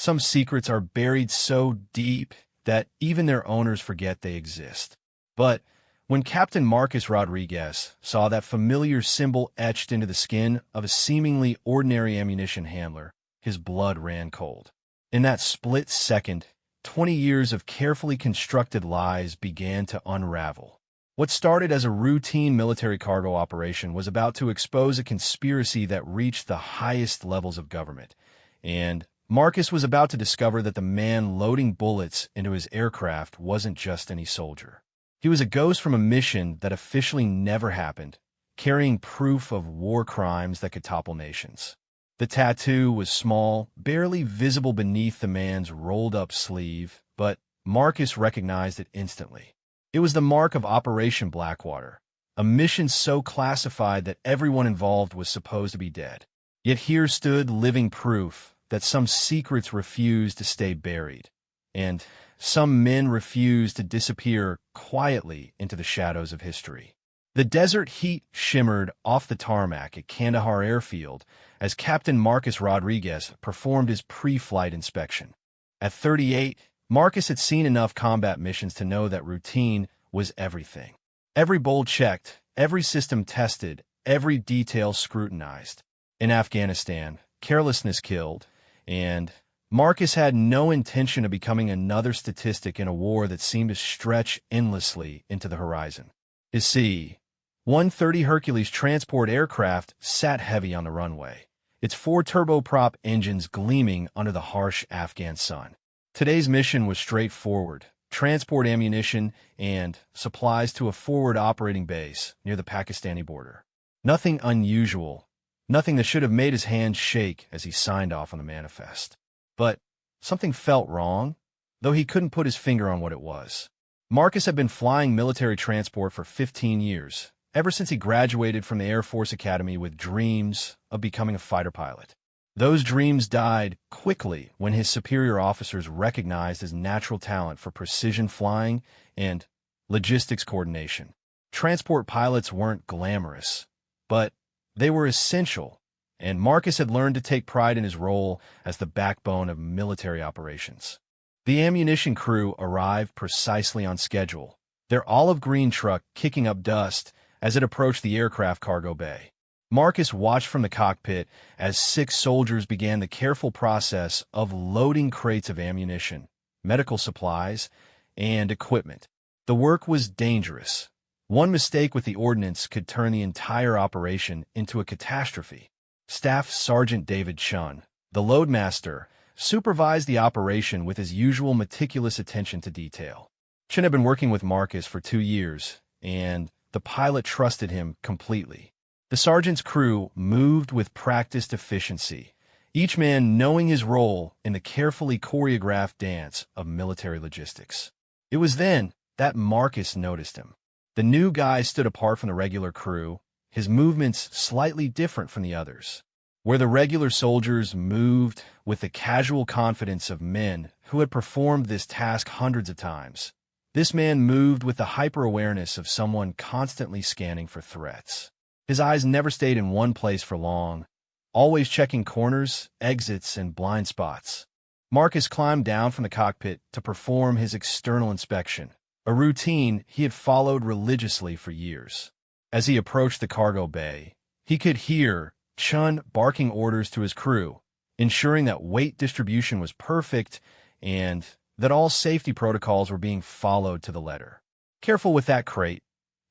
Some secrets are buried so deep that even their owners forget they exist. But when Captain Marcus Rodriguez saw that familiar symbol etched into the skin of a seemingly ordinary ammunition handler, his blood ran cold. In that split second, 20 years of carefully constructed lies began to unravel. What started as a routine military cargo operation was about to expose a conspiracy that reached the highest levels of government, and Marcus was about to discover that the man loading bullets into his aircraft wasn't just any soldier. He was a ghost from a mission that officially never happened, carrying proof of war crimes that could topple nations. The tattoo was small, barely visible beneath the man's rolled-up sleeve, but Marcus recognized it instantly. It was the mark of Operation Blackwater, a mission so classified that everyone involved was supposed to be dead. Yet here stood living proof that some secrets refused to stay buried, and some men refused to disappear quietly into the shadows of history. The desert heat shimmered off the tarmac at Kandahar Airfield as Captain Marcus Rodriguez performed his pre-flight inspection. At 38, Marcus had seen enough combat missions to know that routine was everything. Every bolt checked, every system tested, every detail scrutinized. In Afghanistan, carelessness killed, and Marcus had no intention of becoming another statistic in a war that seemed to stretch endlessly into the horizon. You see, 130 Hercules transport aircraft sat heavy on the runway, its 4 turboprop engines gleaming under the harsh Afghan sun. Today's mission was straightforward: transport ammunition and supplies to a forward operating base near the Pakistani border. Nothing unusual, nothing that should have made his hands shake as he signed off on the manifest. But something felt wrong, though he couldn't put his finger on what it was. Marcus had been flying military transport for 15 years, ever since he graduated from the Air Force Academy with dreams of becoming a fighter pilot. Those dreams died quickly when his superior officers recognized his natural talent for precision flying and logistics coordination. Transport pilots weren't glamorous, but they were essential, and Marcus had learned to take pride in his role as the backbone of military operations. The ammunition crew arrived precisely on schedule, their olive green truck kicking up dust as it approached the aircraft cargo bay. Marcus watched from the cockpit as 6 soldiers began the careful process of loading crates of ammunition, medical supplies, and equipment. The work was dangerous. One mistake with the ordnance could turn the entire operation into a catastrophe. Staff Sergeant David Chun, the loadmaster, supervised the operation with his usual meticulous attention to detail. Chun had been working with Marcus for 2 years, and the pilot trusted him completely. The sergeant's crew moved with practiced efficiency, each man knowing his role in the carefully choreographed dance of military logistics. It was then that Marcus noticed him. The new guy stood apart from the regular crew, his movements slightly different from the others. Where the regular soldiers moved with the casual confidence of men who had performed this task hundreds of times, this man moved with the hyper-awareness of someone constantly scanning for threats. His eyes never stayed in one place for long, always checking corners, exits, and blind spots. Marcus climbed down from the cockpit to perform his external inspection, a routine he had followed religiously for years. As he approached the cargo bay, he could hear Chun barking orders to his crew, ensuring that weight distribution was perfect and that all safety protocols were being followed to the letter. "Careful with that crate,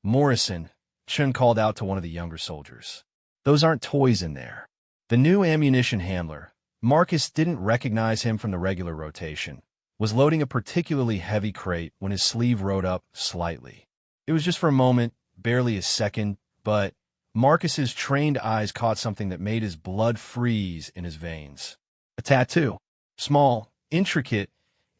Morrison," Chun called out to one of the younger soldiers. "Those aren't toys in there." The new ammunition handler, Marcus didn't recognize him from the regular rotation, was loading a particularly heavy crate when his sleeve rode up slightly. It was just for a moment, barely a second, but Marcus's trained eyes caught something that made his blood freeze in his veins. A tattoo. Small, intricate,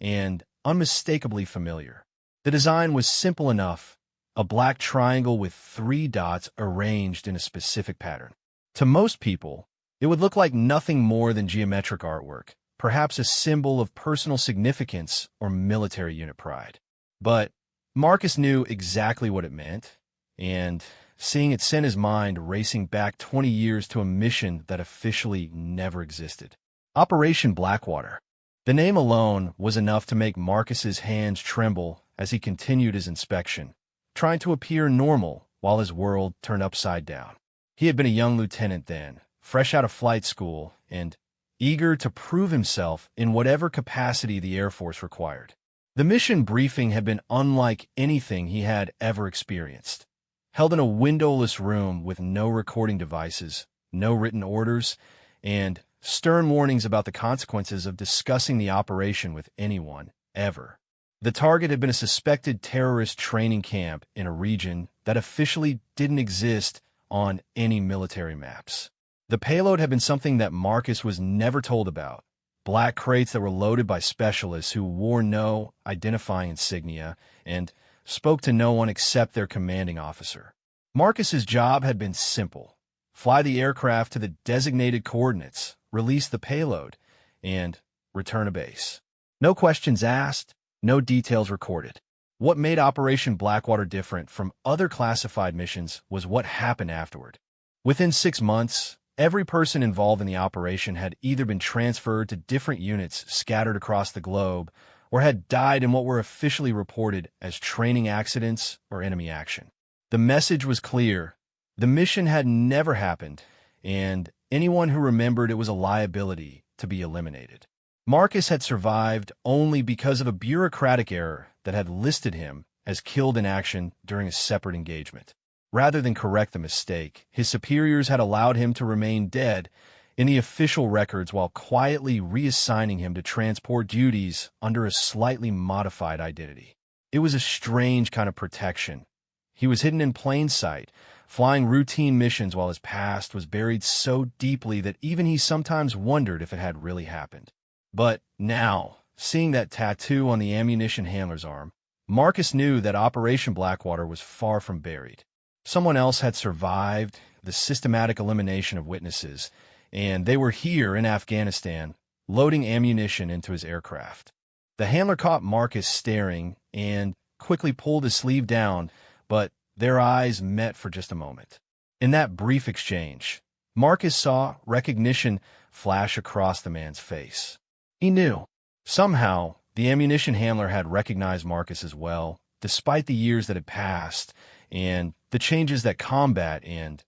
and unmistakably familiar. The design was simple enough, a black triangle with 3 dots arranged in a specific pattern. To most people, it would look like nothing more than geometric artwork, perhaps a symbol of personal significance or military unit pride. But Marcus knew exactly what it meant, and seeing it sent his mind racing back 20 years to a mission that officially never existed. Operation Blackwater. The name alone was enough to make Marcus's hands tremble as he continued his inspection, trying to appear normal while his world turned upside down. He had been a young lieutenant then, fresh out of flight school, and eager to prove himself in whatever capacity the Air Force required. The mission briefing had been unlike anything he had ever experienced. Held in a windowless room with no recording devices, no written orders, and stern warnings about the consequences of discussing the operation with anyone, ever. The target had been a suspected terrorist training camp in a region that officially didn't exist on any military maps. The payload had been something that Marcus was never told about. Black crates that were loaded by specialists who wore no identifying insignia and spoke to no one except their commanding officer. Marcus's job had been simple: fly the aircraft to the designated coordinates, release the payload, and return to base. No questions asked, no details recorded. What made Operation Blackwater different from other classified missions was what happened afterward. Within 6 months, every person involved in the operation had either been transferred to different units scattered across the globe or had died in what were officially reported as training accidents or enemy action. The message was clear: the mission had never happened, and anyone who remembered it was a liability to be eliminated. Marcus had survived only because of a bureaucratic error that had listed him as killed in action during a separate engagement. Rather than correct the mistake, his superiors had allowed him to remain dead in the official records while quietly reassigning him to transport duties under a slightly modified identity. It was a strange kind of protection. He was hidden in plain sight, flying routine missions while his past was buried so deeply that even he sometimes wondered if it had really happened. But now, seeing that tattoo on the ammunition handler's arm, Marcus knew that Operation Blackwater was far from buried. Someone else had survived the systematic elimination of witnesses, and they were here in Afghanistan, loading ammunition into his aircraft. The handler caught Marcus staring and quickly pulled his sleeve down, but their eyes met for just a moment. In that brief exchange, Marcus saw recognition flash across the man's face. He knew. Somehow, the ammunition handler had recognized Marcus as well, despite the years that had passed and the changes that combat and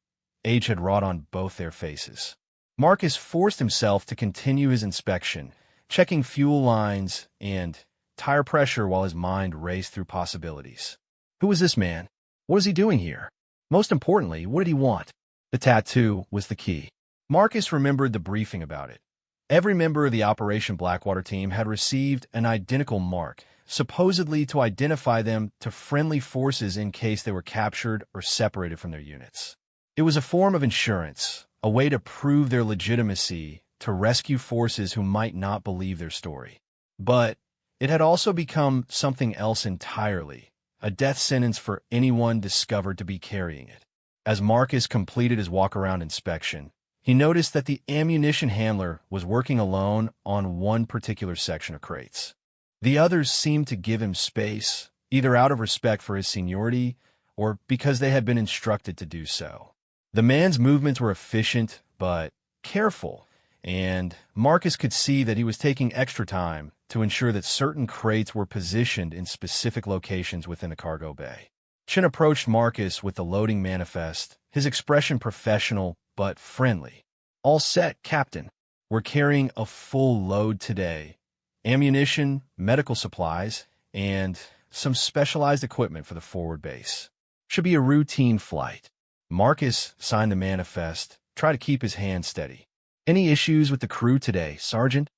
age had wrought on both their faces. Marcus forced himself to continue his inspection, checking fuel lines and tire pressure while his mind raced through possibilities. Who was this man? What was he doing here? Most importantly, what did he want? The tattoo was the key. Marcus remembered the briefing about it. Every member of the Operation Blackwater team had received an identical mark, supposedly to identify them to friendly forces in case they were captured or separated from their units. It was a form of insurance, a way to prove their legitimacy to rescue forces who might not believe their story. But it had also become something else entirely, a death sentence for anyone discovered to be carrying it. As Marcus completed his walk-around inspection, he noticed that the ammunition handler was working alone on one particular section of crates. The others seemed to give him space, either out of respect for his seniority or because they had been instructed to do so. The man's movements were efficient but careful, and Marcus could see that he was taking extra time to ensure that certain crates were positioned in specific locations within the cargo bay. Chin approached Marcus with the loading manifest, his expression professional but friendly. All set, Captain. We're carrying a full load today. Ammunition, medical supplies, and some specialized equipment for the forward base. Should be a routine flight. Marcus signed the manifest, tried to keep his hand steady. Any issues with the crew today, Sergeant?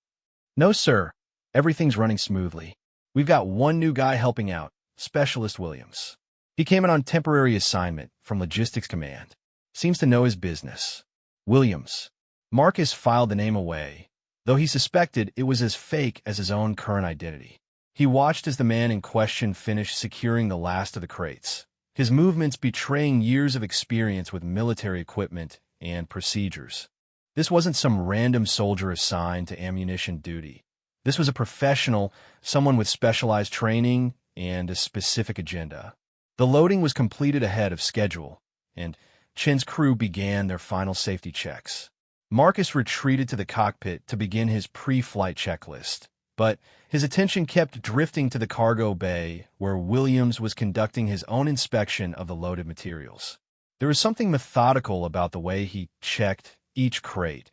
No, sir. Everything's running smoothly. We've got one new guy helping out, Specialist Williams. He came in on temporary assignment from Logistics Command. Seems to know his business. Williams. Marcus filed the name away, though he suspected it was as fake as his own current identity. He watched as the man in question finished securing the last of the crates, his movements betraying years of experience with military equipment and procedures. This wasn't some random soldier assigned to ammunition duty. This was a professional, someone with specialized training and a specific agenda. The loading was completed ahead of schedule, and Chin's crew began their final safety checks. Marcus retreated to the cockpit to begin his pre-flight checklist, But his attention kept drifting to the cargo bay, where Williams was conducting his own inspection of the loaded materials. There was something methodical about the way he checked each crate,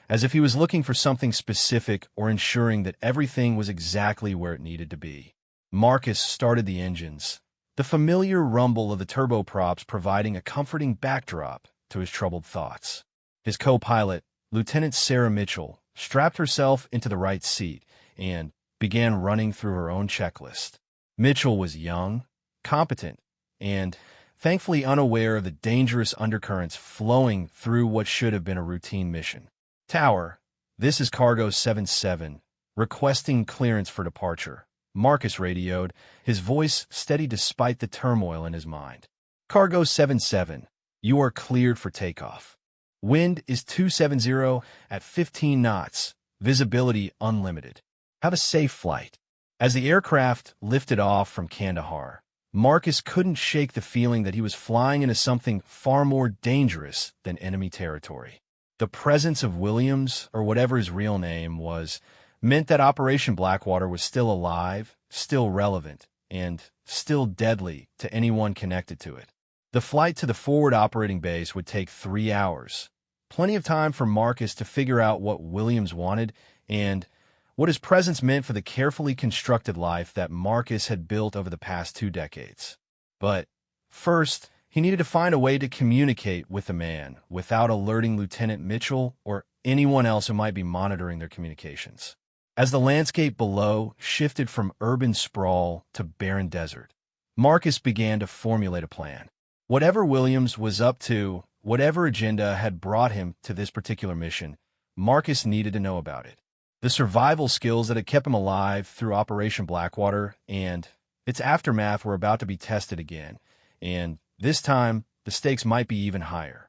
as if he was looking for something specific or ensuring that everything was exactly where it needed to be. Marcus started the engines, the familiar rumble of the turboprops providing a comforting backdrop to his troubled thoughts. His co-pilot, Lieutenant Sarah Mitchell, strapped herself into the right seat and began running through her own checklist. Mitchell was young, competent, and thankfully unaware of the dangerous undercurrents flowing through what should have been a routine mission. Tower, this is Cargo 77, requesting clearance for departure. Marcus radioed, his voice steady despite the turmoil in his mind. Cargo 77, you are cleared for takeoff. Wind is 270 at 15 knots, visibility unlimited. Have a safe flight. As the aircraft lifted off from Kandahar, Marcus couldn't shake the feeling that he was flying into something far more dangerous than enemy territory. The presence of Williams, or whatever his real name was, meant that Operation Blackwater was still alive, still relevant, and still deadly to anyone connected to it. The flight to the forward operating base would take 3 hours, plenty of time for Marcus to figure out what Williams wanted and what his presence meant for the carefully constructed life that Marcus had built over the past 2 decades. But first, he needed to find a way to communicate with the man without alerting Lieutenant Mitchell or anyone else who might be monitoring their communications. As the landscape below shifted from urban sprawl to barren desert, Marcus began to formulate a plan. Whatever Williams was up to, whatever agenda had brought him to this particular mission, Marcus needed to know about it. The survival skills that had kept him alive through Operation Blackwater and its aftermath were about to be tested again, and this time the stakes might be even higher.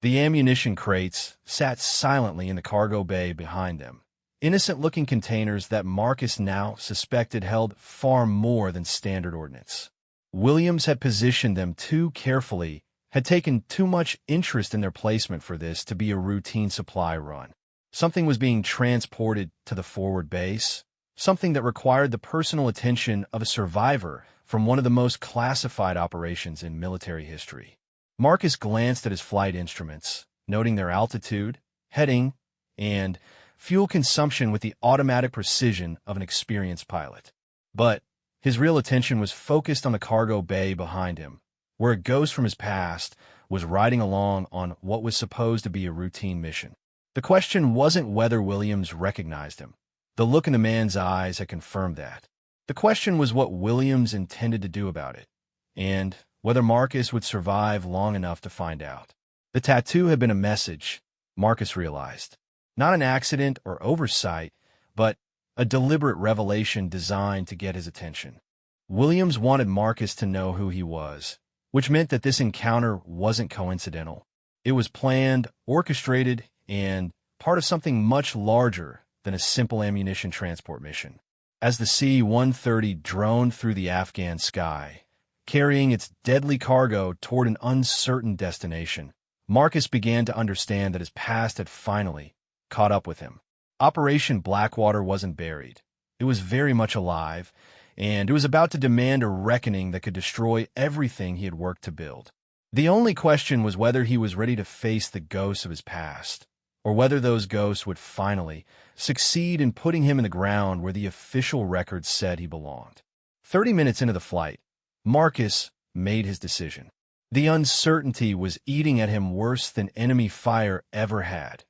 The ammunition crates sat silently in the cargo bay behind them, innocent-looking containers that Marcus now suspected held far more than standard ordnance. Williams had positioned them too carefully, had taken too much interest in their placement for this to be a routine supply run. Something was being transported to the forward base, something that required the personal attention of a survivor from one of the most classified operations in military history. Marcus glanced at his flight instruments, noting their altitude, heading, and fuel consumption with the automatic precision of an experienced pilot. But his real attention was focused on the cargo bay behind him, where a ghost from his past was riding along on what was supposed to be a routine mission. The question wasn't whether Williams recognized him. The look in the man's eyes had confirmed that. The question was what Williams intended to do about it, and whether Marcus would survive long enough to find out. The tattoo had been a message, Marcus realized. Not an accident or oversight, but a deliberate revelation designed to get his attention. Williams wanted Marcus to know who he was, which meant that this encounter wasn't coincidental. It was planned, orchestrated, and part of something much larger than a simple ammunition transport mission. As the C-130 droned through the Afghan sky, carrying its deadly cargo toward an uncertain destination, Marcus began to understand that his past had finally caught up with him. Operation Blackwater wasn't buried. It was very much alive, and it was about to demand a reckoning that could destroy everything he had worked to build. The only question was whether he was ready to face the ghosts of his past, or whether those ghosts would finally succeed in putting him in the ground where the official records said he belonged. 30 minutes into the flight, Marcus made his decision. The uncertainty was eating at him worse than enemy fire ever had,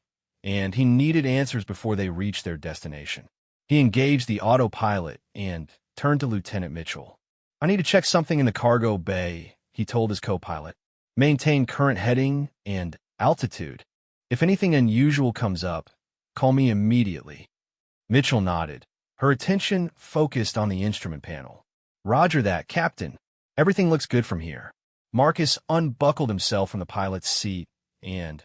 and he needed answers before they reached their destination. He engaged the autopilot and turned to Lieutenant Mitchell. "I need to check something in the cargo bay," he told his co-pilot. "Maintain current heading and altitude. If anything unusual comes up, call me immediately." Mitchell nodded, her attention focused on the instrument panel. "Roger that, Captain. Everything looks good from here." Marcus unbuckled himself from the pilot's seat and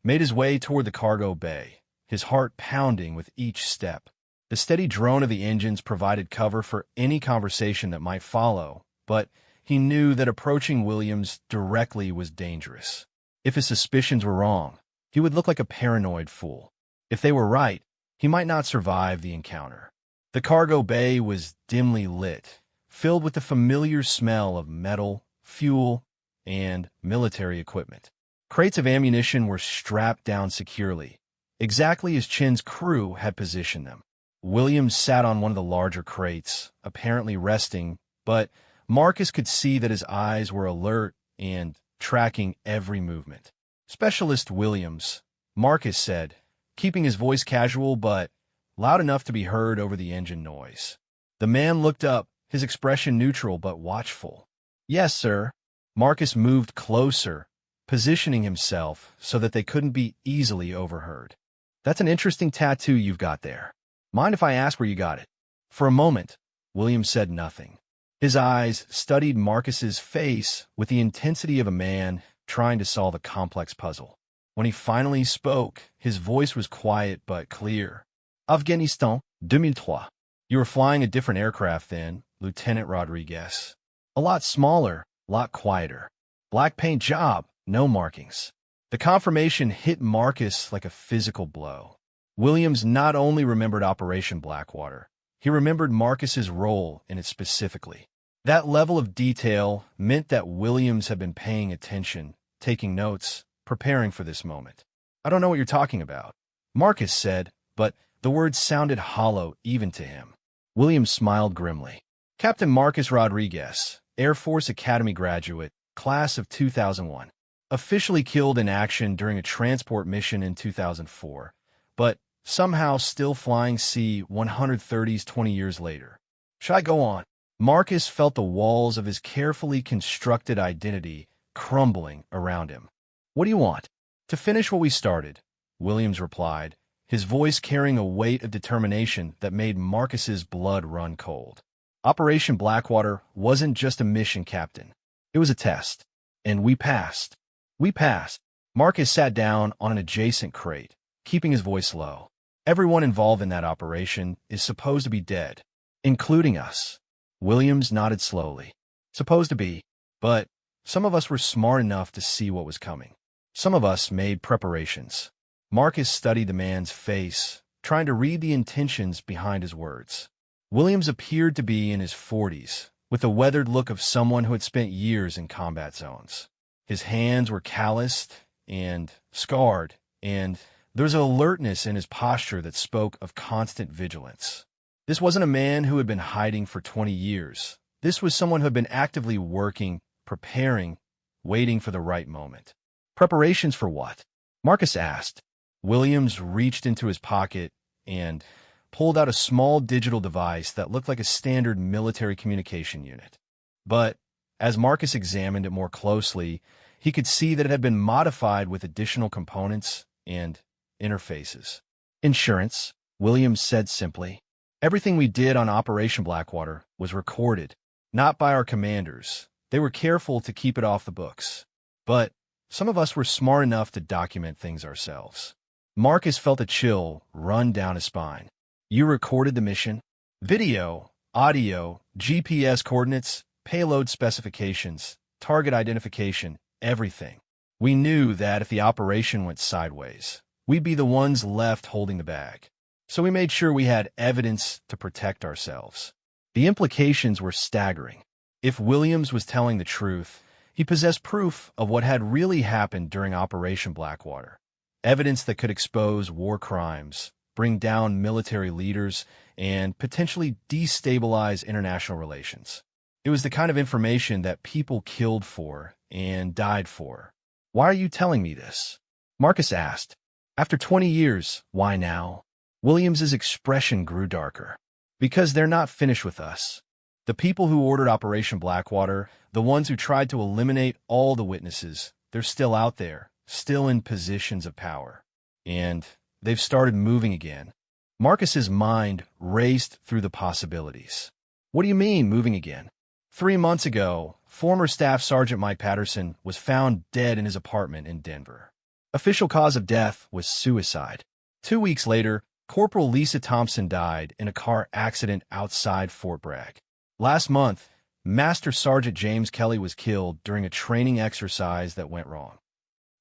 made his way toward the cargo bay, his heart pounding with each step. The steady drone of the engines provided cover for any conversation that might follow, but he knew that approaching Williams directly was dangerous. If his suspicions were wrong, he would look like a paranoid fool. If they were right, he might not survive the encounter. The cargo bay was dimly lit, filled with the familiar smell of metal, fuel, and military equipment. Crates of ammunition were strapped down securely, exactly as Chin's crew had positioned them. Williams sat on one of the larger crates, apparently resting, but Marcus could see that his eyes were alert and tracking every movement. "Specialist Williams," Marcus said, keeping his voice casual but loud enough to be heard over the engine noise. The man looked up, his expression neutral but watchful. "Yes, sir." Marcus moved closer, positioning himself so that they couldn't be easily overheard. "That's an interesting tattoo you've got there. Mind if I ask where you got it?" For a moment, Williams said nothing. His eyes studied Marcus's face with the intensity of a man trying to solve a complex puzzle. When he finally spoke, his voice was quiet but clear. "Afghanistan, 2003. You were flying a different aircraft then, Lieutenant Rodriguez. A lot smaller, a lot quieter. Black paint job, no markings." The confirmation hit Marcus like a physical blow. Williams not only remembered Operation Blackwater, he remembered Marcus's role in it specifically. That level of detail meant that Williams had been paying attention, taking notes, preparing for this moment. "I don't know what you're talking about," Marcus said, but the words sounded hollow even to him. Williams smiled grimly. "Captain Marcus Rodriguez, Air Force Academy graduate, class of 2001. Officially killed in action during a transport mission in 2004, but somehow still flying C-130s 20 years later. Should I go on?" Marcus felt the walls of his carefully constructed identity crumbling around him. "What do you want?" "To finish what we started," Williams replied, his voice carrying a weight of determination that made Marcus's blood run cold. "Operation Blackwater wasn't just a mission, Captain. It was a test. And we passed. We passed." Marcus sat down on an adjacent crate, keeping his voice low. "Everyone involved in that operation is supposed to be dead, including us." Williams nodded slowly. "Supposed to be, but some of us were smart enough to see what was coming. Some of us made preparations." Marcus studied the man's face, trying to read the intentions behind his words. Williams appeared to be in his 40s, with the weathered look of someone who had spent years in combat zones. His hands were calloused and scarred, and there was an alertness in his posture that spoke of constant vigilance. This wasn't a man who had been hiding for 20 years. This was someone who had been actively working, preparing, waiting for the right moment. "Preparations for what?" Marcus asked. Williams reached into his pocket and pulled out a small digital device that looked like a standard military communication unit. But as Marcus examined it more closely, he could see that it had been modified with additional components and interfaces. "Insurance," Williams said simply. "Everything we did on Operation Blackwater was recorded, not by our commanders. They were careful to keep it off the books. But some of us were smart enough to document things ourselves." Marcus felt a chill run down his spine. "You recorded the mission? Video, audio, GPS coordinates, payload specifications, target identification, everything. We knew that if the operation went sideways, we'd be the ones left holding the bag. So we made sure we had evidence to protect ourselves." The implications were staggering. If Williams was telling the truth, he possessed proof of what had really happened during Operation Blackwater. Evidence that could expose war crimes, bring down military leaders, and potentially destabilize international relations. It was the kind of information that people killed for and died for. "Why are you telling me this?" Marcus asked. "After 20 years, why now?" Williams's expression grew darker. "Because they're not finished with us. The people who ordered Operation Blackwater, the ones who tried to eliminate all the witnesses, they're still out there, still in positions of power. And they've started moving again." Marcus's mind raced through the possibilities. "What do you mean, moving again?" 3 months ago, former Staff Sergeant Mike Patterson was found dead in his apartment in Denver. Official cause of death was suicide. 2 weeks later, Corporal Lisa Thompson died in a car accident outside Fort Bragg. Last month, Master Sergeant James Kelly was killed during a training exercise that went wrong.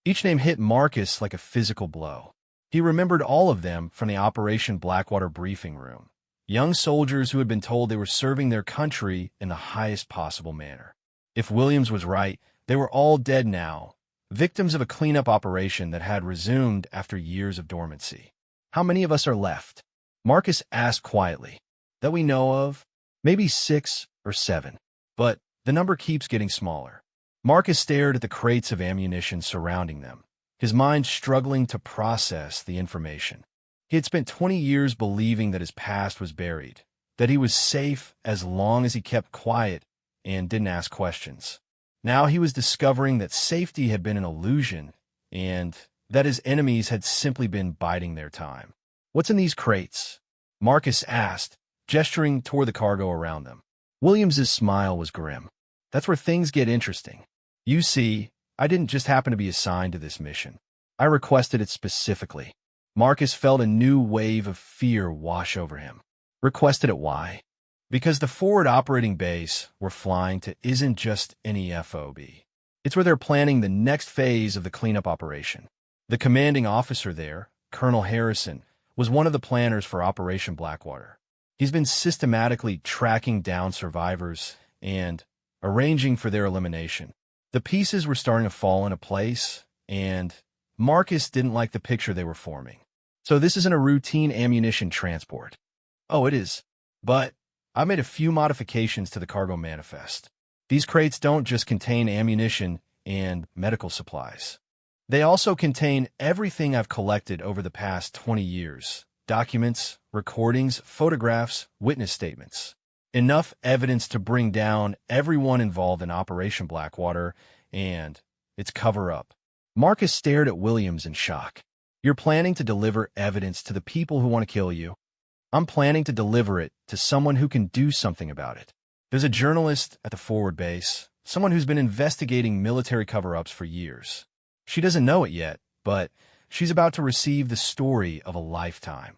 Each name hit Marcus like a physical blow. He remembered all of them from the Operation Blackwater briefing room. young soldiers who had been told they were serving their country in the highest possible manner. If Williams was right, they were all dead now, victims of a cleanup operation that had resumed after years of dormancy. How many of us are left? Marcus asked quietly. That we know of, maybe 6 or 7. But the number keeps getting smaller. Marcus stared at the crates of ammunition surrounding them, his mind struggling to process the information. He had spent 20 years believing that his past was buried, that he was safe as long as he kept quiet and didn't ask questions. Now he was discovering that safety had been an illusion and that his enemies had simply been biding their time. What's in these crates? Marcus asked, gesturing toward the cargo around them. Williams's smile was grim. That's where things get interesting. You see, I didn't just happen to be assigned to this mission. I requested it specifically. Marcus felt a new wave of fear wash over him. Requested it why? Because the forward operating base we're flying to isn't just any FOB. It's where they're planning the next phase of the cleanup operation. The commanding officer there, Colonel Harrison, was one of the planners for Operation Blackwater. He's been systematically tracking down survivors and arranging for their elimination. The pieces were starting to fall into place, and Marcus didn't like the picture they were forming. So this isn't a routine ammunition transport. Oh, it is. But I made a few modifications to the cargo manifest. These crates don't just contain ammunition and medical supplies. They also contain everything I've collected over the past 20 years. Documents, recordings, photographs, witness statements. Enough evidence to bring down everyone involved in Operation Blackwater and its cover-up. Marcus stared at Williams in shock. You're planning to deliver evidence to the people who want to kill you. I'm planning to deliver it to someone who can do something about it. There's a journalist at the forward base, someone who's been investigating military cover-ups for years. She doesn't know it yet, but she's about to receive the story of a lifetime.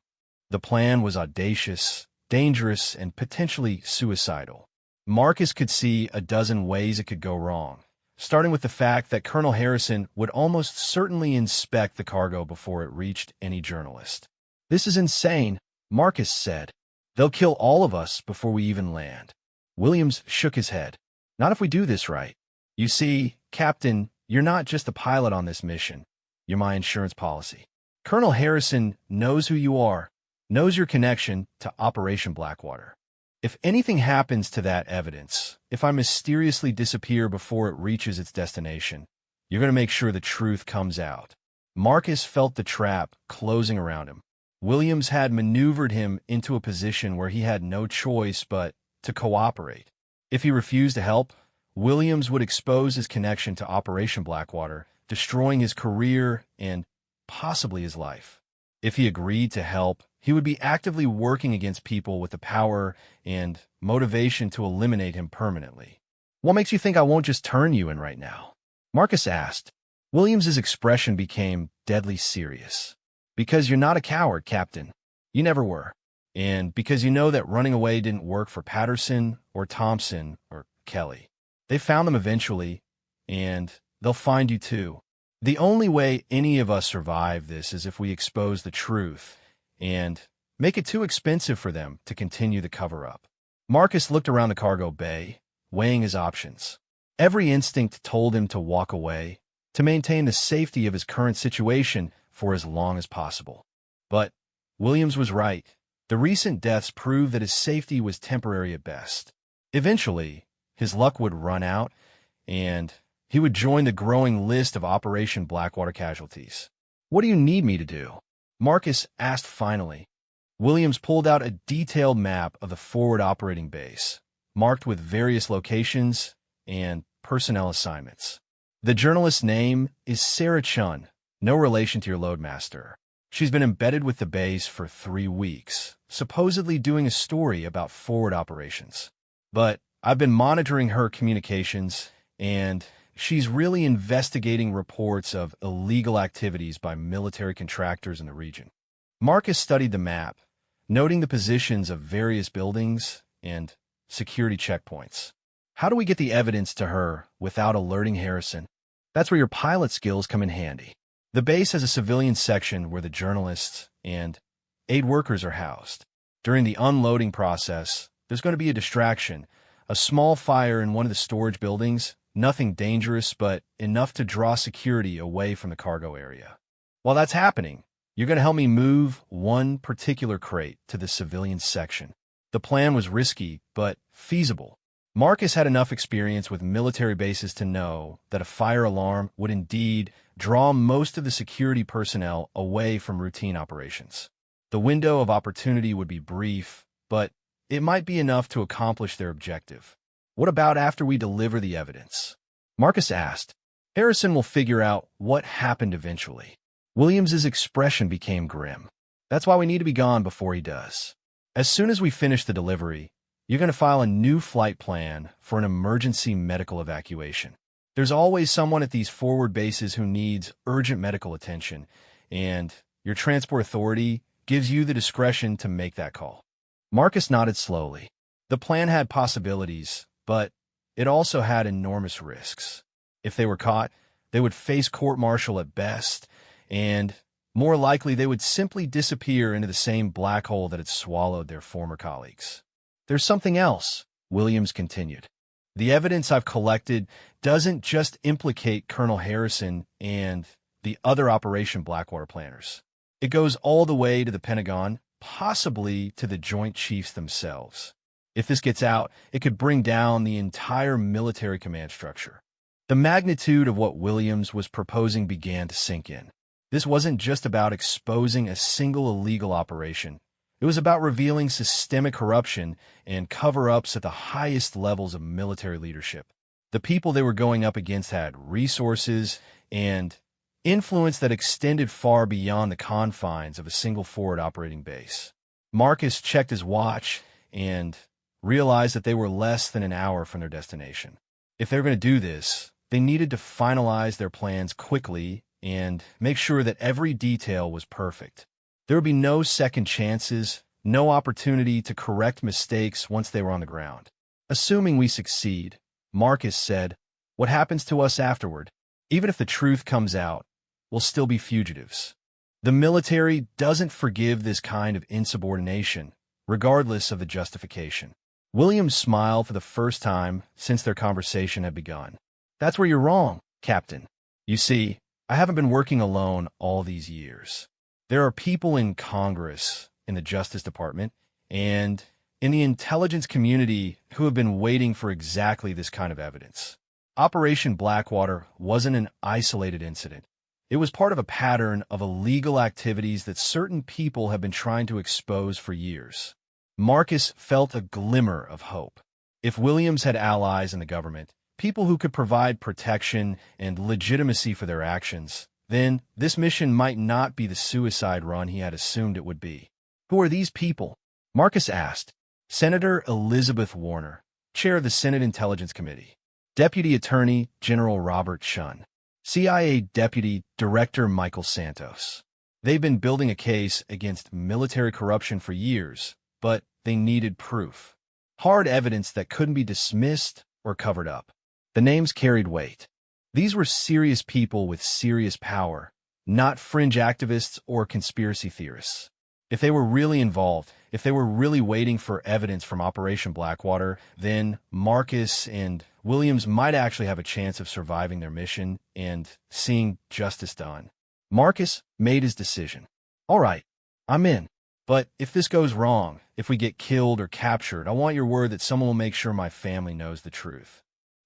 The plan was audacious, dangerous, and potentially suicidal. Marcus could see a dozen ways it could go wrong, starting with the fact that Colonel Harrison would almost certainly inspect the cargo before it reached any journalist. This is insane, Marcus said. They'll kill all of us before we even land. Williams shook his head. Not if we do this right. You see, Captain, you're not just a pilot on this mission. You're my insurance policy. Colonel Harrison knows who you are, knows your connection to Operation Blackwater. If anything happens to that evidence, if I mysteriously disappear before it reaches its destination, you're going to make sure the truth comes out. Marcus felt the trap closing around him. Williams had maneuvered him into a position where he had no choice but to cooperate. If he refused to help, Williams would expose his connection to Operation Blackwater, destroying his career and possibly his life. If he agreed to help, he would be actively working against people with the power and motivation to eliminate him permanently. What makes you think I won't just turn you in right now? Marcus asked. Williams's expression became deadly serious. Because you're not a coward, Captain. You never were. And because you know that running away didn't work for Patterson or Thompson or Kelly. They found them eventually, and they'll find you too. The only way any of us survive this is if we expose the truth and make it too expensive for them to continue the cover-up. Marcus looked around the cargo bay, weighing his options. Every instinct told him to walk away, to maintain the safety of his current situation for as long as possible. But Williams was right. The recent deaths proved that his safety was temporary at best. Eventually, his luck would run out, and he would join the growing list of Operation Blackwater casualties. What do you need me to do? Marcus asked finally. Williams pulled out a detailed map of the forward operating base, marked with various locations and personnel assignments. The journalist's name is Sarah Chun, no relation to your loadmaster. She's been embedded with the base for 3 weeks, supposedly doing a story about forward operations. But I've been monitoring her communications, and she's really investigating reports of illegal activities by military contractors in the region. Marcus studied the map, noting the positions of various buildings and security checkpoints. How do we get the evidence to her without alerting Harrison? That's where your pilot skills come in handy. The base has a civilian section where the journalists and aid workers are housed. During the unloading process, there's going to be a distraction, a small fire in one of the storage buildings, nothing dangerous, but enough to draw security away from the cargo area. While that's happening, you're going to help me move one particular crate to the civilian section. The plan was risky, but feasible. Marcus had enough experience with military bases to know that a fire alarm would indeed draw most of the security personnel away from routine operations. The window of opportunity would be brief, but it might be enough to accomplish their objective. What about after we deliver the evidence? Marcus asked. Harrison will figure out what happened eventually. Williams's expression became grim. That's why we need to be gone before he does. As soon as we finish the delivery, you're going to file a new flight plan for an emergency medical evacuation. There's always someone at these forward bases who needs urgent medical attention, and your transport authority gives you the discretion to make that call. Marcus nodded slowly. The plan had possibilities, but it also had enormous risks. If they were caught, they would face court-martial at best, and more likely they would simply disappear into the same black hole that had swallowed their former colleagues. There's something else, Williams continued. The evidence I've collected doesn't just implicate Colonel Harrison and the other Operation Blackwater planners. It goes all the way to the Pentagon, possibly to the Joint Chiefs themselves. If this gets out, it could bring down the entire military command structure. The magnitude of what Williams was proposing began to sink in. This wasn't just about exposing a single illegal operation. It was about revealing systemic corruption and cover-ups at the highest levels of military leadership. The people they were going up against had resources and influence that extended far beyond the confines of a single forward operating base. Marcus checked his watch and realized that they were less than an hour from their destination. If they were going to do this, they needed to finalize their plans quickly and make sure that every detail was perfect. There would be no second chances, no opportunity to correct mistakes once they were on the ground. Assuming we succeed, Marcus said, what happens to us afterward? Even if the truth comes out, we'll still be fugitives. The military doesn't forgive this kind of insubordination, regardless of the justification. Williams smiled for the first time since their conversation had begun. That's where you're wrong, Captain. You see, I haven't been working alone all these years. There are people in Congress, in the Justice Department, and in the intelligence community who have been waiting for exactly this kind of evidence. Operation Blackwater wasn't an isolated incident. It was part of a pattern of illegal activities that certain people have been trying to expose for years. Marcus felt a glimmer of hope. If Williams had allies in the government, people who could provide protection and legitimacy for their actions, then this mission might not be the suicide run he had assumed it would be. Who are these people? Marcus asked. Senator Elizabeth Warner, chair of the Senate Intelligence Committee. Deputy Attorney General Robert Shun. CIA Deputy Director Michael Santos. They've been building a case against military corruption for years, but they needed proof. Hard evidence that couldn't be dismissed or covered up. The names carried weight. These were serious people with serious power, not fringe activists or conspiracy theorists. If they were really involved, if they were really waiting for evidence from Operation Blackwater, then Marcus and Williams might actually have a chance of surviving their mission and seeing justice done. Marcus made his decision. All right, I'm in. But if this goes wrong, if we get killed or captured, I want your word that someone will make sure my family knows the truth.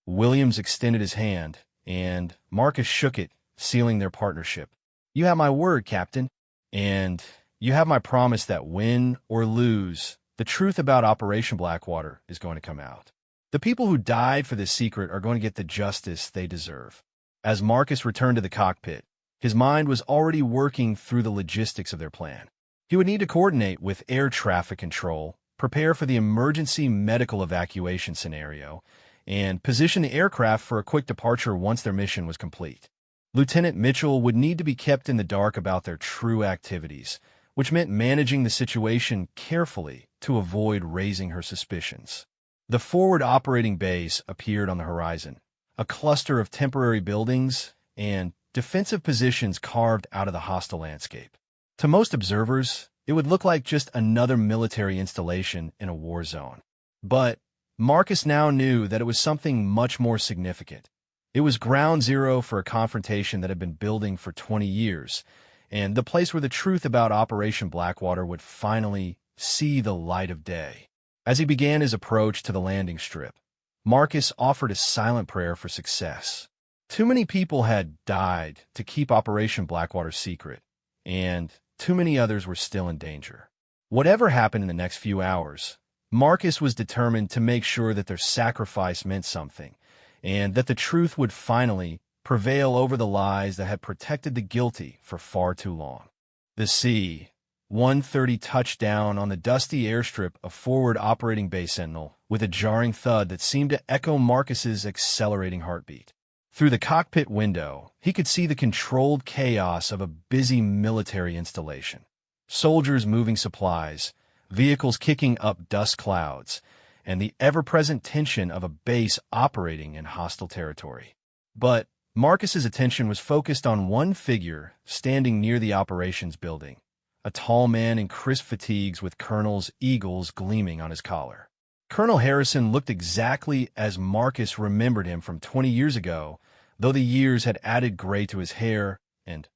Williams extended his hand, and Marcus shook it, sealing their partnership. You have my word, Captain, and you have my promise that win or lose, the truth about Operation Blackwater is going to come out. The people who died for this secret are going to get the justice they deserve. As Marcus returned to the cockpit, his mind was already working through the logistics of their plan. He would need to coordinate with air traffic control, prepare for the emergency medical evacuation scenario, and position the aircraft for a quick departure once their mission was complete. Lieutenant Mitchell would need to be kept in the dark about their true activities, which meant managing the situation carefully to avoid raising her suspicions. The forward operating base appeared on the horizon, a cluster of temporary buildings and defensive positions carved out of the hostile landscape. To most observers, It would look like just another military installation in a war zone. But Marcus now knew that it was something much more significant. It was ground zero for a confrontation that had been building for 20 years, and the place where the truth about Operation Blackwater would finally see the light of day. As he began his approach to the landing strip, Marcus offered a silent prayer for success. Too many people had died to keep Operation Blackwater secret, and too many others were still in danger. Whatever happened in the next few hours, Marcus was determined to make sure that their sacrifice meant something, and that the truth would finally prevail over the lies that had protected the guilty for far too long. The C-130 touched down on the dusty airstrip of forward operating base Sentinel with a jarring thud that seemed to echo Marcus's accelerating heartbeat. Through the cockpit window, he could see the controlled chaos of a busy military installation. Soldiers moving supplies, vehicles kicking up dust clouds, and the ever-present tension of a base operating in hostile territory. But Marcus's attention was focused on one figure standing near the operations building, a tall man in crisp fatigues with Colonel's eagles gleaming on his collar. Colonel Harrison looked exactly as Marcus remembered him from 20 years ago, though the years had added gray to his hair and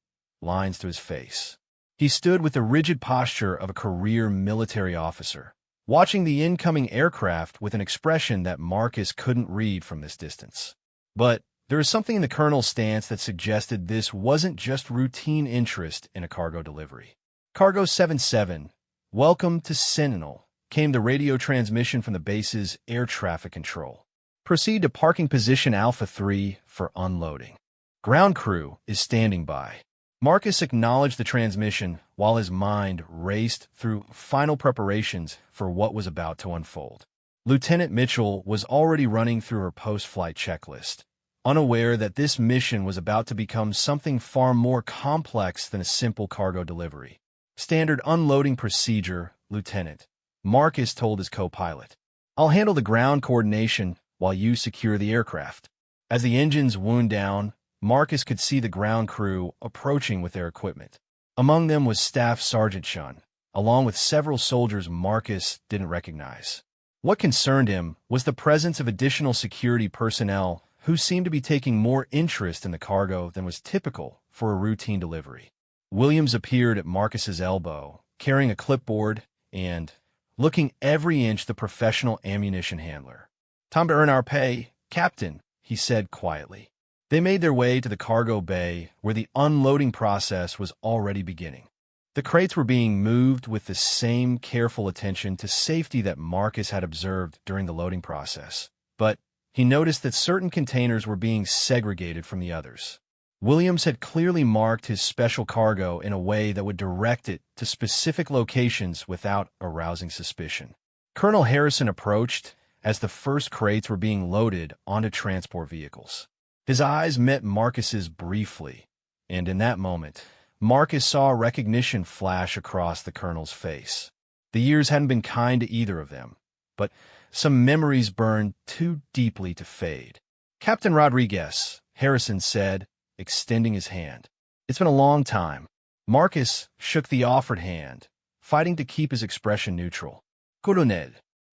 lines to his face. He stood with the rigid posture of a career military officer, watching the incoming aircraft with an expression that Marcus couldn't read from this distance. But there is something in the colonel's stance that suggested this wasn't just routine interest in a cargo delivery. Cargo 77, welcome to Sentinel, came the radio transmission from the base's air traffic control. Proceed to parking position Alpha 3 for unloading. Ground crew is standing by. Marcus acknowledged the transmission while his mind raced through final preparations for what was about to unfold. Lieutenant Mitchell was already running through her post-flight checklist, unaware that this mission was about to become something far more complex than a simple cargo delivery. Standard unloading procedure, Lieutenant, Marcus told his co-pilot. I'll handle the ground coordination while you secure the aircraft. As the engines wound down, Marcus could see the ground crew approaching with their equipment. Among them was Staff Sergeant Shun, along with several soldiers Marcus didn't recognize. What concerned him was the presence of additional security personnel who seemed to be taking more interest in the cargo than was typical for a routine delivery. Williams appeared at Marcus's elbow, carrying a clipboard and looking every inch the professional ammunition handler. Time to earn our pay, Captain, he said quietly. They made their way to the cargo bay where the unloading process was already beginning. The crates were being moved with the same careful attention to safety that Marcus had observed during the loading process, but he noticed that certain containers were being segregated from the others. Williams had clearly marked his special cargo in a way that would direct it to specific locations without arousing suspicion. Colonel Harrison approached as the first crates were being loaded onto transport vehicles. His eyes met Marcus's briefly, and in that moment, Marcus saw recognition flash across the colonel's face. The years hadn't been kind to either of them, but some memories burned too deeply to fade. Captain Rodriguez, Harrison said, extending his hand. It's been a long time. Marcus shook the offered hand, fighting to keep his expression neutral. Colonel,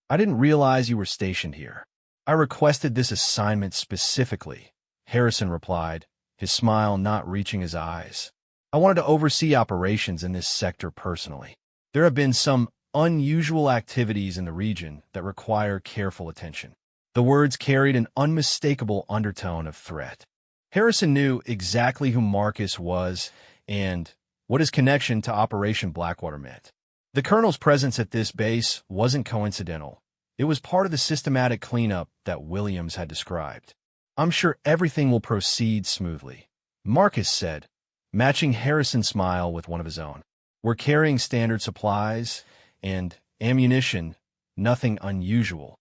I didn't realize you were stationed here. I requested this assignment specifically, Harrison replied, his smile not reaching his eyes. I wanted to oversee operations in this sector personally. There have been some unusual activities in the region that require careful attention. The words carried an unmistakable undertone of threat. Harrison knew exactly who Marcus was and what his connection to Operation Blackwater meant. The colonel's presence at this base wasn't coincidental. It was part of the systematic cleanup that Williams had described. I'm sure everything will proceed smoothly, Marcus said, matching Harrison's smile with one of his own. We're carrying standard supplies and ammunition, nothing unusual.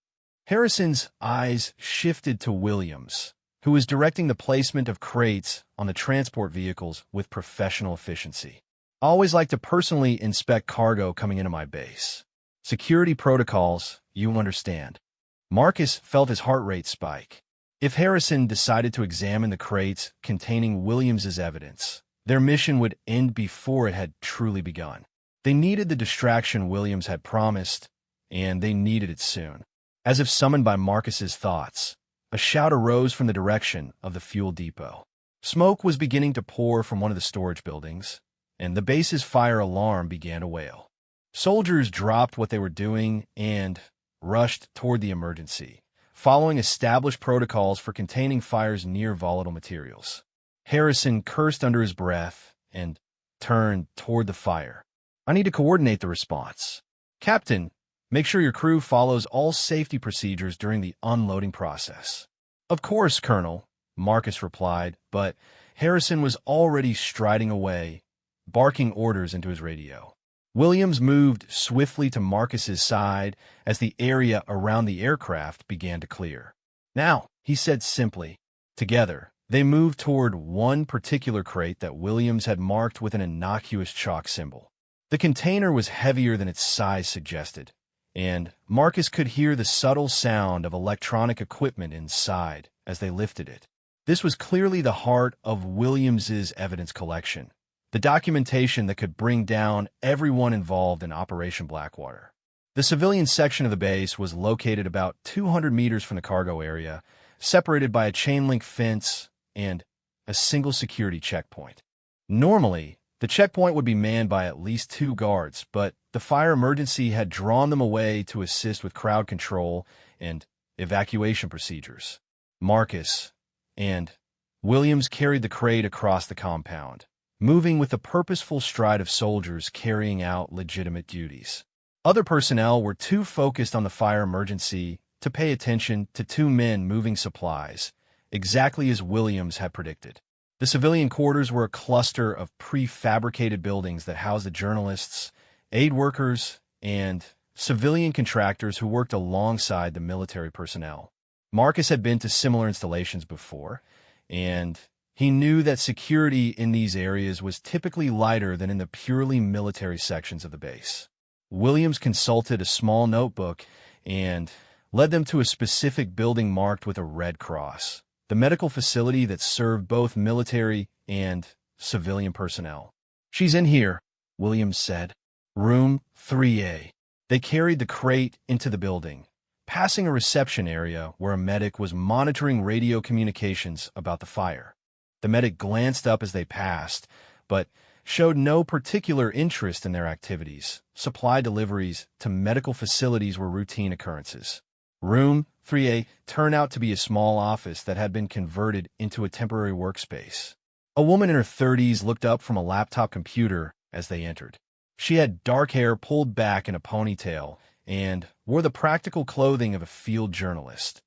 Harrison's eyes shifted to Williams, who was directing the placement of crates on the transport vehicles with professional efficiency. I always like to personally inspect cargo coming into my base. Security protocols, you understand. Marcus felt his heart rate spike. If Harrison decided to examine the crates containing Williams's evidence, their mission would end before it had truly begun. They needed the distraction Williams had promised, and they needed it soon. As if summoned by Marcus's thoughts, a shout arose from the direction of the fuel depot. Smoke was beginning to pour from one of the storage buildings, and the base's fire alarm began to wail. Soldiers dropped what they were doing and rushed toward the emergency, following established protocols for containing fires near volatile materials. Harrison cursed under his breath and turned toward the fire. "I need to coordinate the response. Captain, make sure your crew follows all safety procedures during the unloading process." "Of course, Colonel," Marcus replied, but Harrison was already striding away, barking orders into his radio. Williams moved swiftly to Marcus's side as the area around the aircraft began to clear. "Now," he said simply. Together, they moved toward one particular crate that Williams had marked with an innocuous chalk symbol. The container was heavier than its size suggested, and Marcus could hear the subtle sound of electronic equipment inside as they lifted it. This was clearly the heart of Williams's evidence collection, the documentation that could bring down everyone involved in Operation Blackwater. The civilian section of the base was located about 200 meters from the cargo area, separated by a chain-link fence and a single security checkpoint. Normally, the checkpoint would be manned by at least 2 guards, but the fire emergency had drawn them away to assist with crowd control and evacuation procedures. Marcus and Williams carried the crate across the compound, moving with the purposeful stride of soldiers carrying out legitimate duties. Other personnel were too focused on the fire emergency to pay attention to 2 men moving supplies, exactly as Williams had predicted. The civilian quarters were a cluster of prefabricated buildings that housed the journalists, aid workers, and civilian contractors who worked alongside the military personnel. Marcus had been to similar installations before, and he knew that security in these areas was typically lighter than in the purely military sections of the base. Williams consulted a small notebook and led them to a specific building marked with a red cross, the medical facility that served both military and civilian personnel. "She's in here," Williams said. "Room 3A. They carried the crate into the building, passing a reception area where a medic was monitoring radio communications about the fire. The medic glanced up as they passed, but showed no particular interest in their activities. Supply deliveries to medical facilities were routine occurrences. Room 3A turned out to be a small office that had been converted into a temporary workspace. A woman in her 30s looked up from a laptop computer as they entered. She had dark hair pulled back in a ponytail and wore the practical clothing of a field journalist: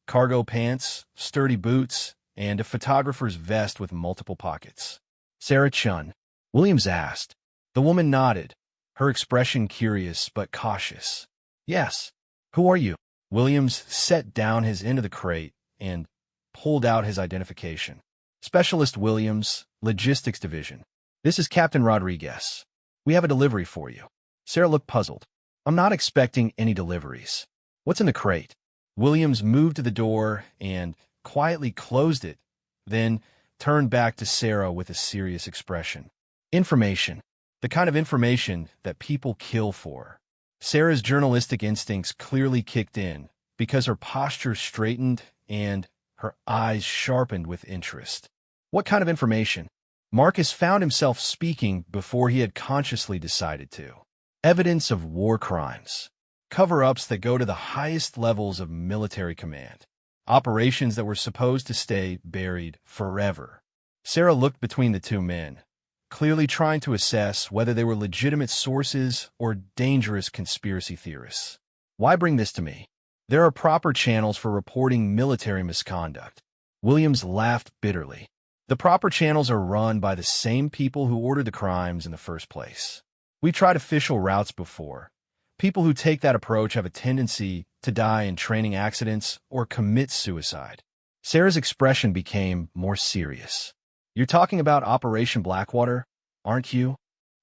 cargo pants, sturdy boots, and a photographer's vest with multiple pockets. "Sarah Chun?" Williams asked. The woman nodded, her expression curious but cautious. "Yes. Who are you?" Williams set down his end of the crate and pulled out his identification. "Specialist Williams, Logistics Division. This is Captain Rodriguez. We have a delivery for you." Sarah looked puzzled. "I'm not expecting any deliveries. What's in the crate?" Williams moved to the door and quietly closed it, then turned back to Sarah with a serious expression. "Information. The kind of information that people kill for." Sarah's journalistic instincts clearly kicked in because her posture straightened and her eyes sharpened with interest. "What kind of information?" Marcus found himself speaking before he had consciously decided to. "Evidence of war crimes. Cover-ups that go to the highest levels of military command. Operations that were supposed to stay buried forever." Sarah looked between the 2 men, clearly trying to assess whether they were legitimate sources or dangerous conspiracy theorists. "Why bring this to me? There are proper channels for reporting military misconduct." Williams laughed bitterly. "The proper channels are run by the same people who ordered the crimes in the first place. We tried official routes before. People who take that approach have a tendency to die in training accidents or commit suicide." Sarah's expression became more serious. "You're talking about Operation Blackwater, aren't you?"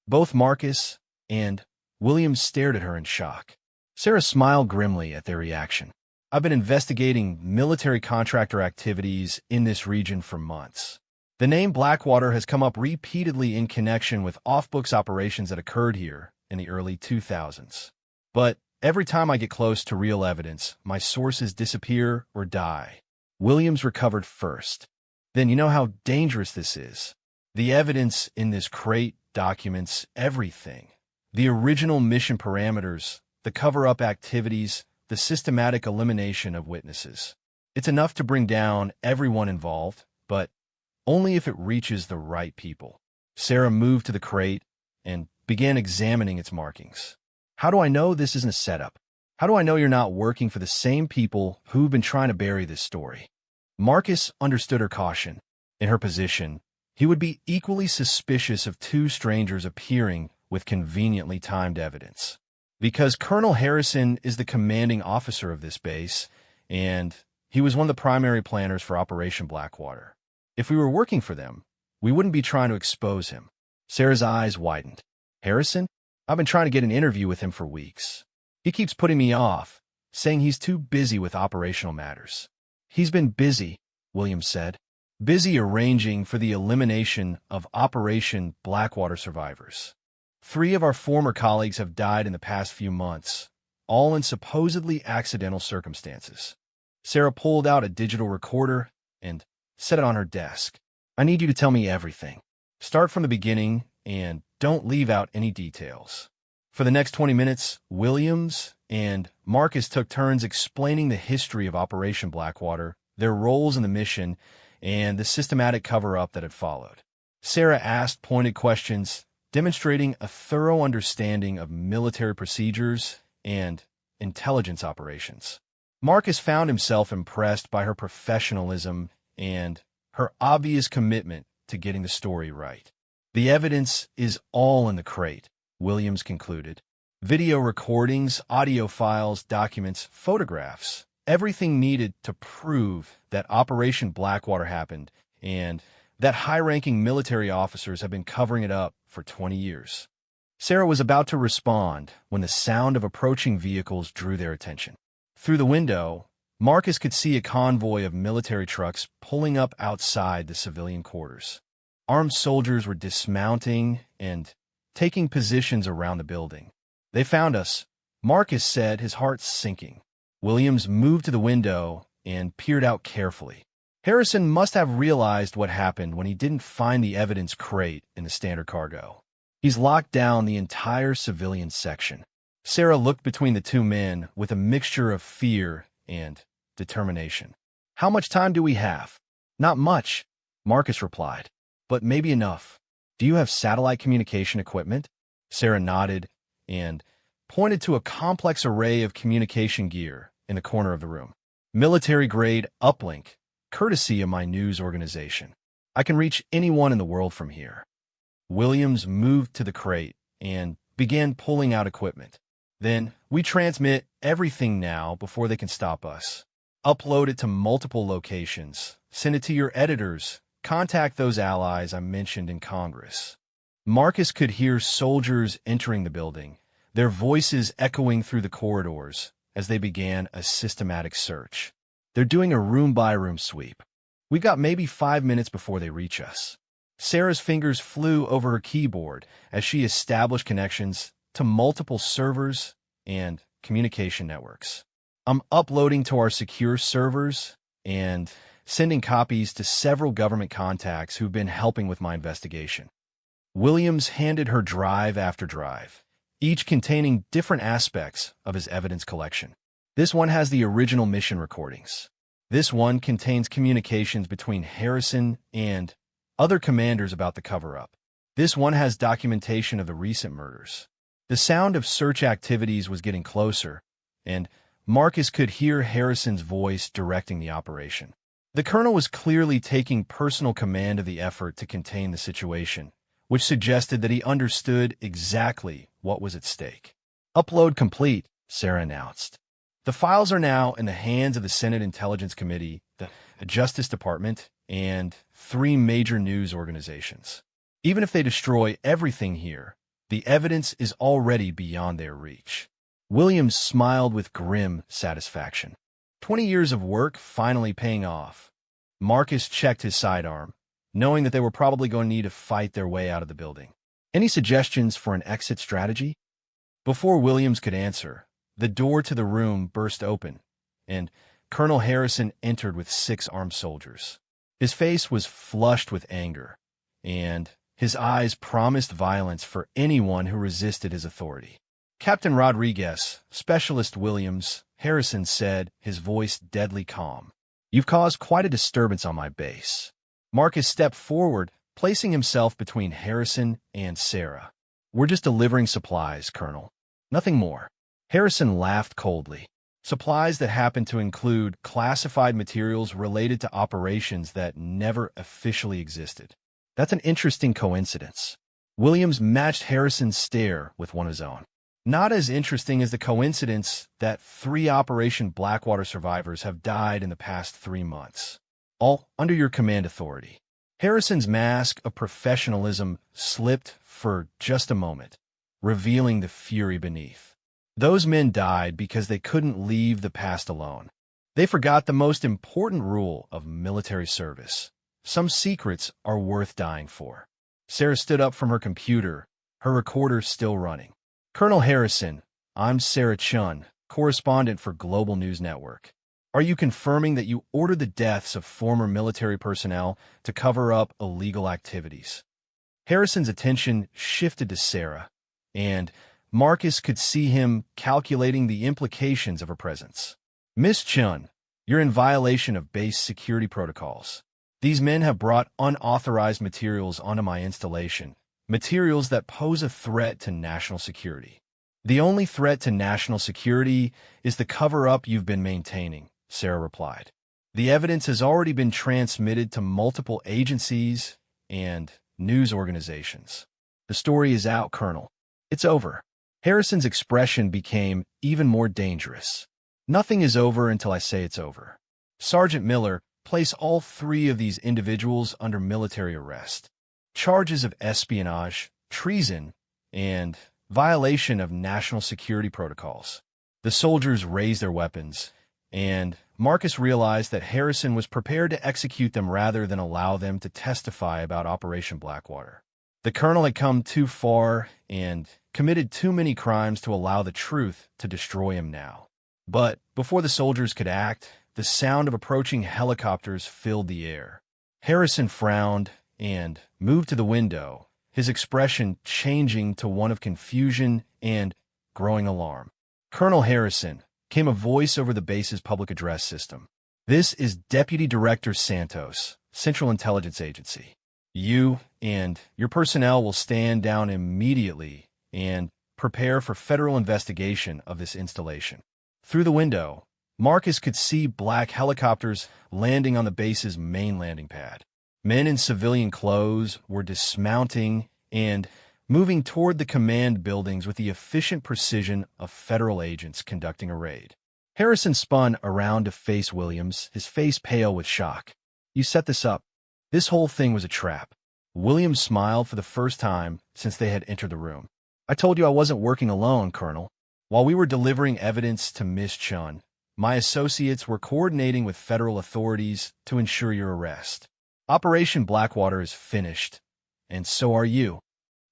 Both Marcus and Williams stared at her in shock. Sarah smiled grimly at their reaction. "I've been investigating military contractor activities in this region for months. The name Blackwater has come up repeatedly in connection with off-books operations that occurred here, in the early 2000s. But every time I get close to real evidence, my sources disappear or die. Williams recovered first. Then you know how dangerous this is. The evidence in this crate documents everything. The original mission parameters, the cover-up activities, the systematic elimination of witnesses. It's enough to bring down everyone involved, but only if it reaches the right people. Sarah moved to the crate and began examining its markings. How do I know this isn't a setup? How do I know you're not working for the same people who've been trying to bury this story? Marcus understood her caution. In her position, he would be equally suspicious of two strangers appearing with conveniently timed evidence. Because Colonel Harrison is the commanding officer of this base, and he was one of the primary planners for Operation Blackwater. If we were working for them, we wouldn't be trying to expose him. Sarah's eyes widened. Harrison? I've been trying to get an interview with him for weeks. He keeps putting me off, saying he's too busy with operational matters. He's been busy, Williams said. Busy arranging for the elimination of Operation Blackwater survivors. 3 of our former colleagues have died in the past few months, all in supposedly accidental circumstances. Sarah pulled out a digital recorder and set it on her desk. I need you to tell me everything. Start from the beginning and don't leave out any details. For the next 20 minutes, Williams and Marcus took turns explaining the history of Operation Blackwater, their roles in the mission, and the systematic cover-up that had followed. Sarah asked pointed questions, demonstrating a thorough understanding of military procedures and intelligence operations. Marcus found himself impressed by her professionalism and her obvious commitment to getting the story right. The evidence is all in the crate, Williams concluded. Video recordings, audio files, documents, photographs, everything needed to prove that Operation Blackwater happened and that high-ranking military officers have been covering it up for 20 years. Sarah was about to respond when the sound of approaching vehicles drew their attention. Through the window, Marcus could see a convoy of military trucks pulling up outside the civilian quarters. Armed soldiers were dismounting and taking positions around the building. They found us, Marcus said, his heart sinking. Williams moved to the window and peered out carefully. Harrison must have realized what happened when he didn't find the evidence crate in the standard cargo. He's locked down the entire civilian section. Sarah looked between the two men with a mixture of fear and determination. How much time do we have? Not much, Marcus replied, but maybe enough. Do you have satellite communication equipment? Sarah nodded and pointed to a complex array of communication gear in the corner of the room. Military-grade uplink, courtesy of my news organization. I can reach anyone in the world from here. Williams moved to the crate and began pulling out equipment. Then, we transmit everything now before they can stop us. Upload it to multiple locations. Send it to your editors. Contact those allies I mentioned in Congress. Marcus could hear soldiers entering the building, their voices echoing through the corridors as they began a systematic search. They're doing a room-by-room sweep. We've got maybe 5 minutes before they reach us. Sarah's fingers flew over her keyboard as she established connections to multiple servers and communication networks. I'm uploading to our secure servers and sending copies to several government contacts who've been helping with my investigation. Williams handed her drive after drive, each containing different aspects of his evidence collection. This one has the original mission recordings. This one contains communications between Harrison and other commanders about the cover-up. This one has documentation of the recent murders. The sound of search activities was getting closer, and Marcus could hear Harrison's voice directing the operation. The colonel was clearly taking personal command of the effort to contain the situation, which suggested that he understood exactly what was at stake. Upload complete, Sarah announced. The files are now in the hands of the Senate Intelligence Committee, the Justice Department, and 3 major news organizations. Even if they destroy everything here, the evidence is already beyond their reach. Williams smiled with grim satisfaction. 20 years of work finally paying off. Marcus checked his sidearm, knowing that they were probably going to need to fight their way out of the building. Any suggestions for an exit strategy? Before Williams could answer, the door to the room burst open, and Colonel Harrison entered with 6 armed soldiers. His face was flushed with anger, and his eyes promised violence for anyone who resisted his authority. "Captain Rodriguez, Specialist Williams," Harrison said, his voice deadly calm. "You've caused quite a disturbance on my base." Marcus stepped forward, placing himself between Harrison and Sarah. "We're just delivering supplies, Colonel. Nothing more." Harrison laughed coldly. Supplies that happened to include classified materials related to operations that never officially existed. That's an interesting coincidence. Williams matched Harrison's stare with one of his own. Not as interesting as the coincidence that 3 Operation Blackwater survivors have died in the past 3 months, all under your command authority. Harrison's mask of professionalism slipped for just a moment, revealing the fury beneath. Those men died because they couldn't leave the past alone. They forgot the most important rule of military service. Some secrets are worth dying for. Sarah stood up from her computer, her recorder still running. "Colonel Harrison, I'm Sarah Chun, correspondent for Global News Network. Are you confirming that you ordered the deaths of former military personnel to cover up illegal activities?" Harrison's attention shifted to Sarah, and Marcus could see him calculating the implications of her presence. "Miss Chun, you're in violation of base security protocols. These men have brought unauthorized materials onto my installation, materials that pose a threat to national security." "The only threat to national security is the cover-up you've been maintaining," Sarah replied. "The evidence has already been transmitted to multiple agencies and news organizations. The story is out, Colonel. It's over." Harrison's expression became even more dangerous. "Nothing is over until I say it's over. Sergeant Miller, place all 3 of these individuals under military arrest. Charges of espionage, treason, and violation of national security protocols." The soldiers raised their weapons, and Marcus realized that Harrison was prepared to execute them rather than allow them to testify about Operation Blackwater. The colonel had come too far and committed too many crimes to allow the truth to destroy him now. But before the soldiers could act, the sound of approaching helicopters filled the air. Harrison frowned and moved to the window, his expression changing to one of confusion and growing alarm. "Colonel Harrison," came a voice over the base's public address system. "This is Deputy Director Santos, Central Intelligence Agency. You and your personnel will stand down immediately and prepare for federal investigation of this installation." Through the window, Marcus could see black helicopters landing on the base's main landing pad. Men in civilian clothes were dismounting and moving toward the command buildings with the efficient precision of federal agents conducting a raid. Harrison spun around to face Williams, his face pale with shock. "You set this up. This whole thing was a trap." Williams smiled for the first time since they had entered the room. "I told you I wasn't working alone, Colonel. While we were delivering evidence to Miss Chun, my associates were coordinating with federal authorities to ensure your arrest. Operation Blackwater is finished, and so are you."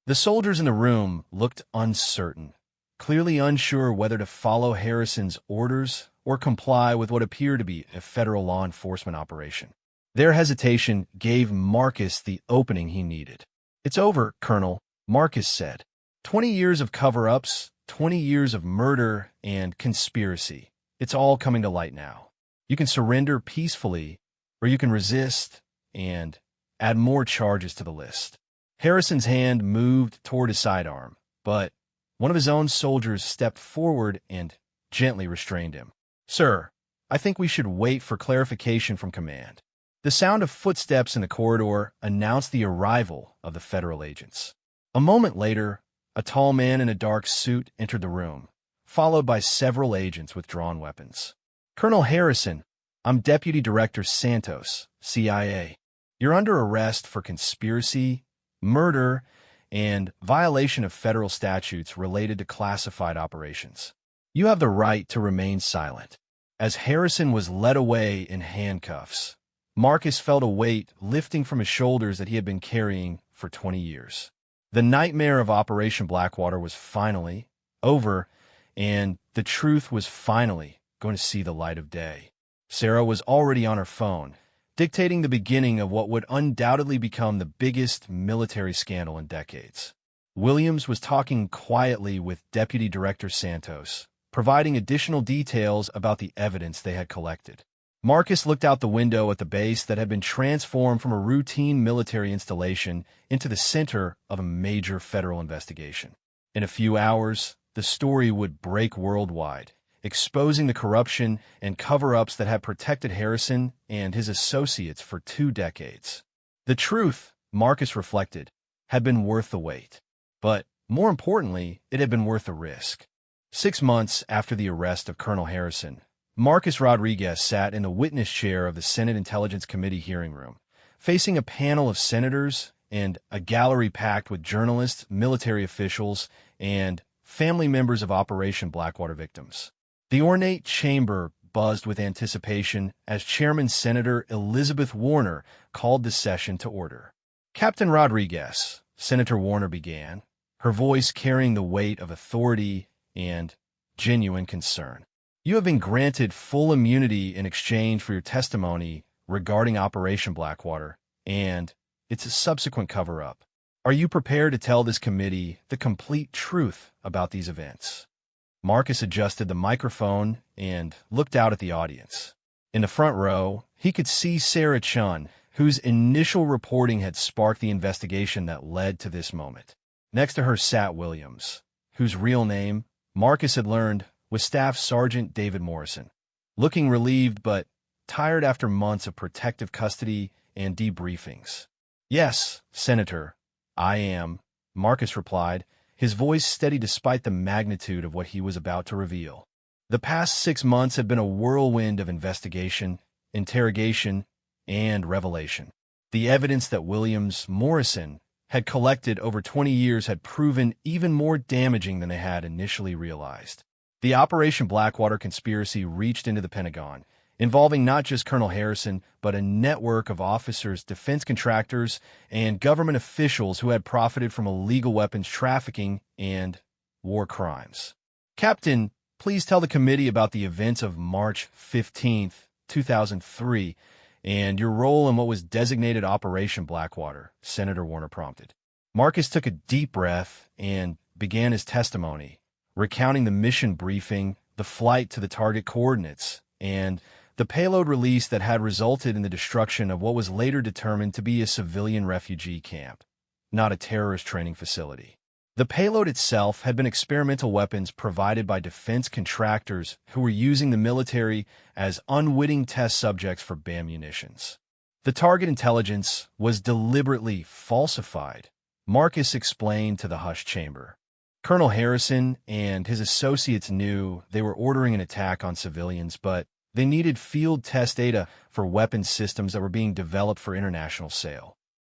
The soldiers in the room looked uncertain, clearly unsure whether to follow Harrison's orders or comply with what appeared to be a federal law enforcement operation. Their hesitation gave Marcus the opening he needed. "It's over, Colonel," Marcus said. 20 years of cover-ups, 20 years of murder and conspiracy. It's all coming to light now. You can surrender peacefully, or you can resist and add more charges to the list." Harrison's hand moved toward his sidearm, but one of his own soldiers stepped forward and gently restrained him. "Sir, I think we should wait for clarification from command." The sound of footsteps in the corridor announced the arrival of the federal agents. A moment later, a tall man in a dark suit entered the room, followed by several agents with drawn weapons. "Colonel Harrison, I'm Deputy Director Santos, CIA. You're under arrest for conspiracy, murder, and violation of federal statutes related to classified operations. You have the right to remain silent." As Harrison was led away in handcuffs, Marcus felt a weight lifting from his shoulders that he had been carrying for 20 years. The nightmare of Operation Blackwater was finally over, and the truth was finally going to see the light of day. Sarah was already on her phone, dictating the beginning of what would undoubtedly become the biggest military scandal in decades. Williams was talking quietly with Deputy Director Santos, providing additional details about the evidence they had collected. Marcus looked out the window at the base that had been transformed from a routine military installation into the center of a major federal investigation. In a few hours, the story would break worldwide, exposing the corruption and cover-ups that had protected Harrison and his associates for 2 decades. The truth, Marcus reflected, had been worth the wait. But, more importantly, it had been worth the risk. 6 months after the arrest of Colonel Harrison, Marcus Rodriguez sat in the witness chair of the Senate Intelligence Committee hearing room, facing a panel of senators and a gallery packed with journalists, military officials, and family members of Operation Blackwater victims. The ornate chamber buzzed with anticipation as Chairman Senator Elizabeth Warner called the session to order. "Captain Rodriguez," Senator Warner began, her voice carrying the weight of authority and genuine concern. "You have been granted full immunity in exchange for your testimony regarding Operation Blackwater and its subsequent cover-up. Are you prepared to tell this committee the complete truth about these events?" Marcus adjusted the microphone and looked out at the audience. In the front row, he could see Sarah Chun, whose initial reporting had sparked the investigation that led to this moment. Next to her sat Williams, whose real name, Marcus had learned, was Staff Sergeant David Morrison. Looking relieved but tired after months of protective custody and debriefings. "Yes, Senator, I am," Marcus replied, his voice steady despite the magnitude of what he was about to reveal. The past 6 months had been a whirlwind of investigation, interrogation, and revelation. The evidence that Williams Morrison had collected over 20 years had proven even more damaging than they had initially realized. The Operation Blackwater conspiracy reached into the Pentagon, involving not just Colonel Harrison, but a network of officers, defense contractors, and government officials who had profited from illegal weapons trafficking and war crimes. "Captain, please tell the committee about the events of March 15th, 2003, and your role in what was designated Operation Blackwater," Senator Warner prompted. Marcus took a deep breath and began his testimony, recounting the mission briefing, the flight to the target coordinates, and the payload release that had resulted in the destruction of what was later determined to be a civilian refugee camp, not a terrorist training facility. The payload itself had been experimental weapons provided by defense contractors who were using the military as unwitting test subjects for BAM munitions. The target intelligence was deliberately falsified, Marcus explained to the hushed chamber. Colonel Harrison and his associates knew they were ordering an attack on civilians, but they needed field test data for weapons systems that were being developed for international sale.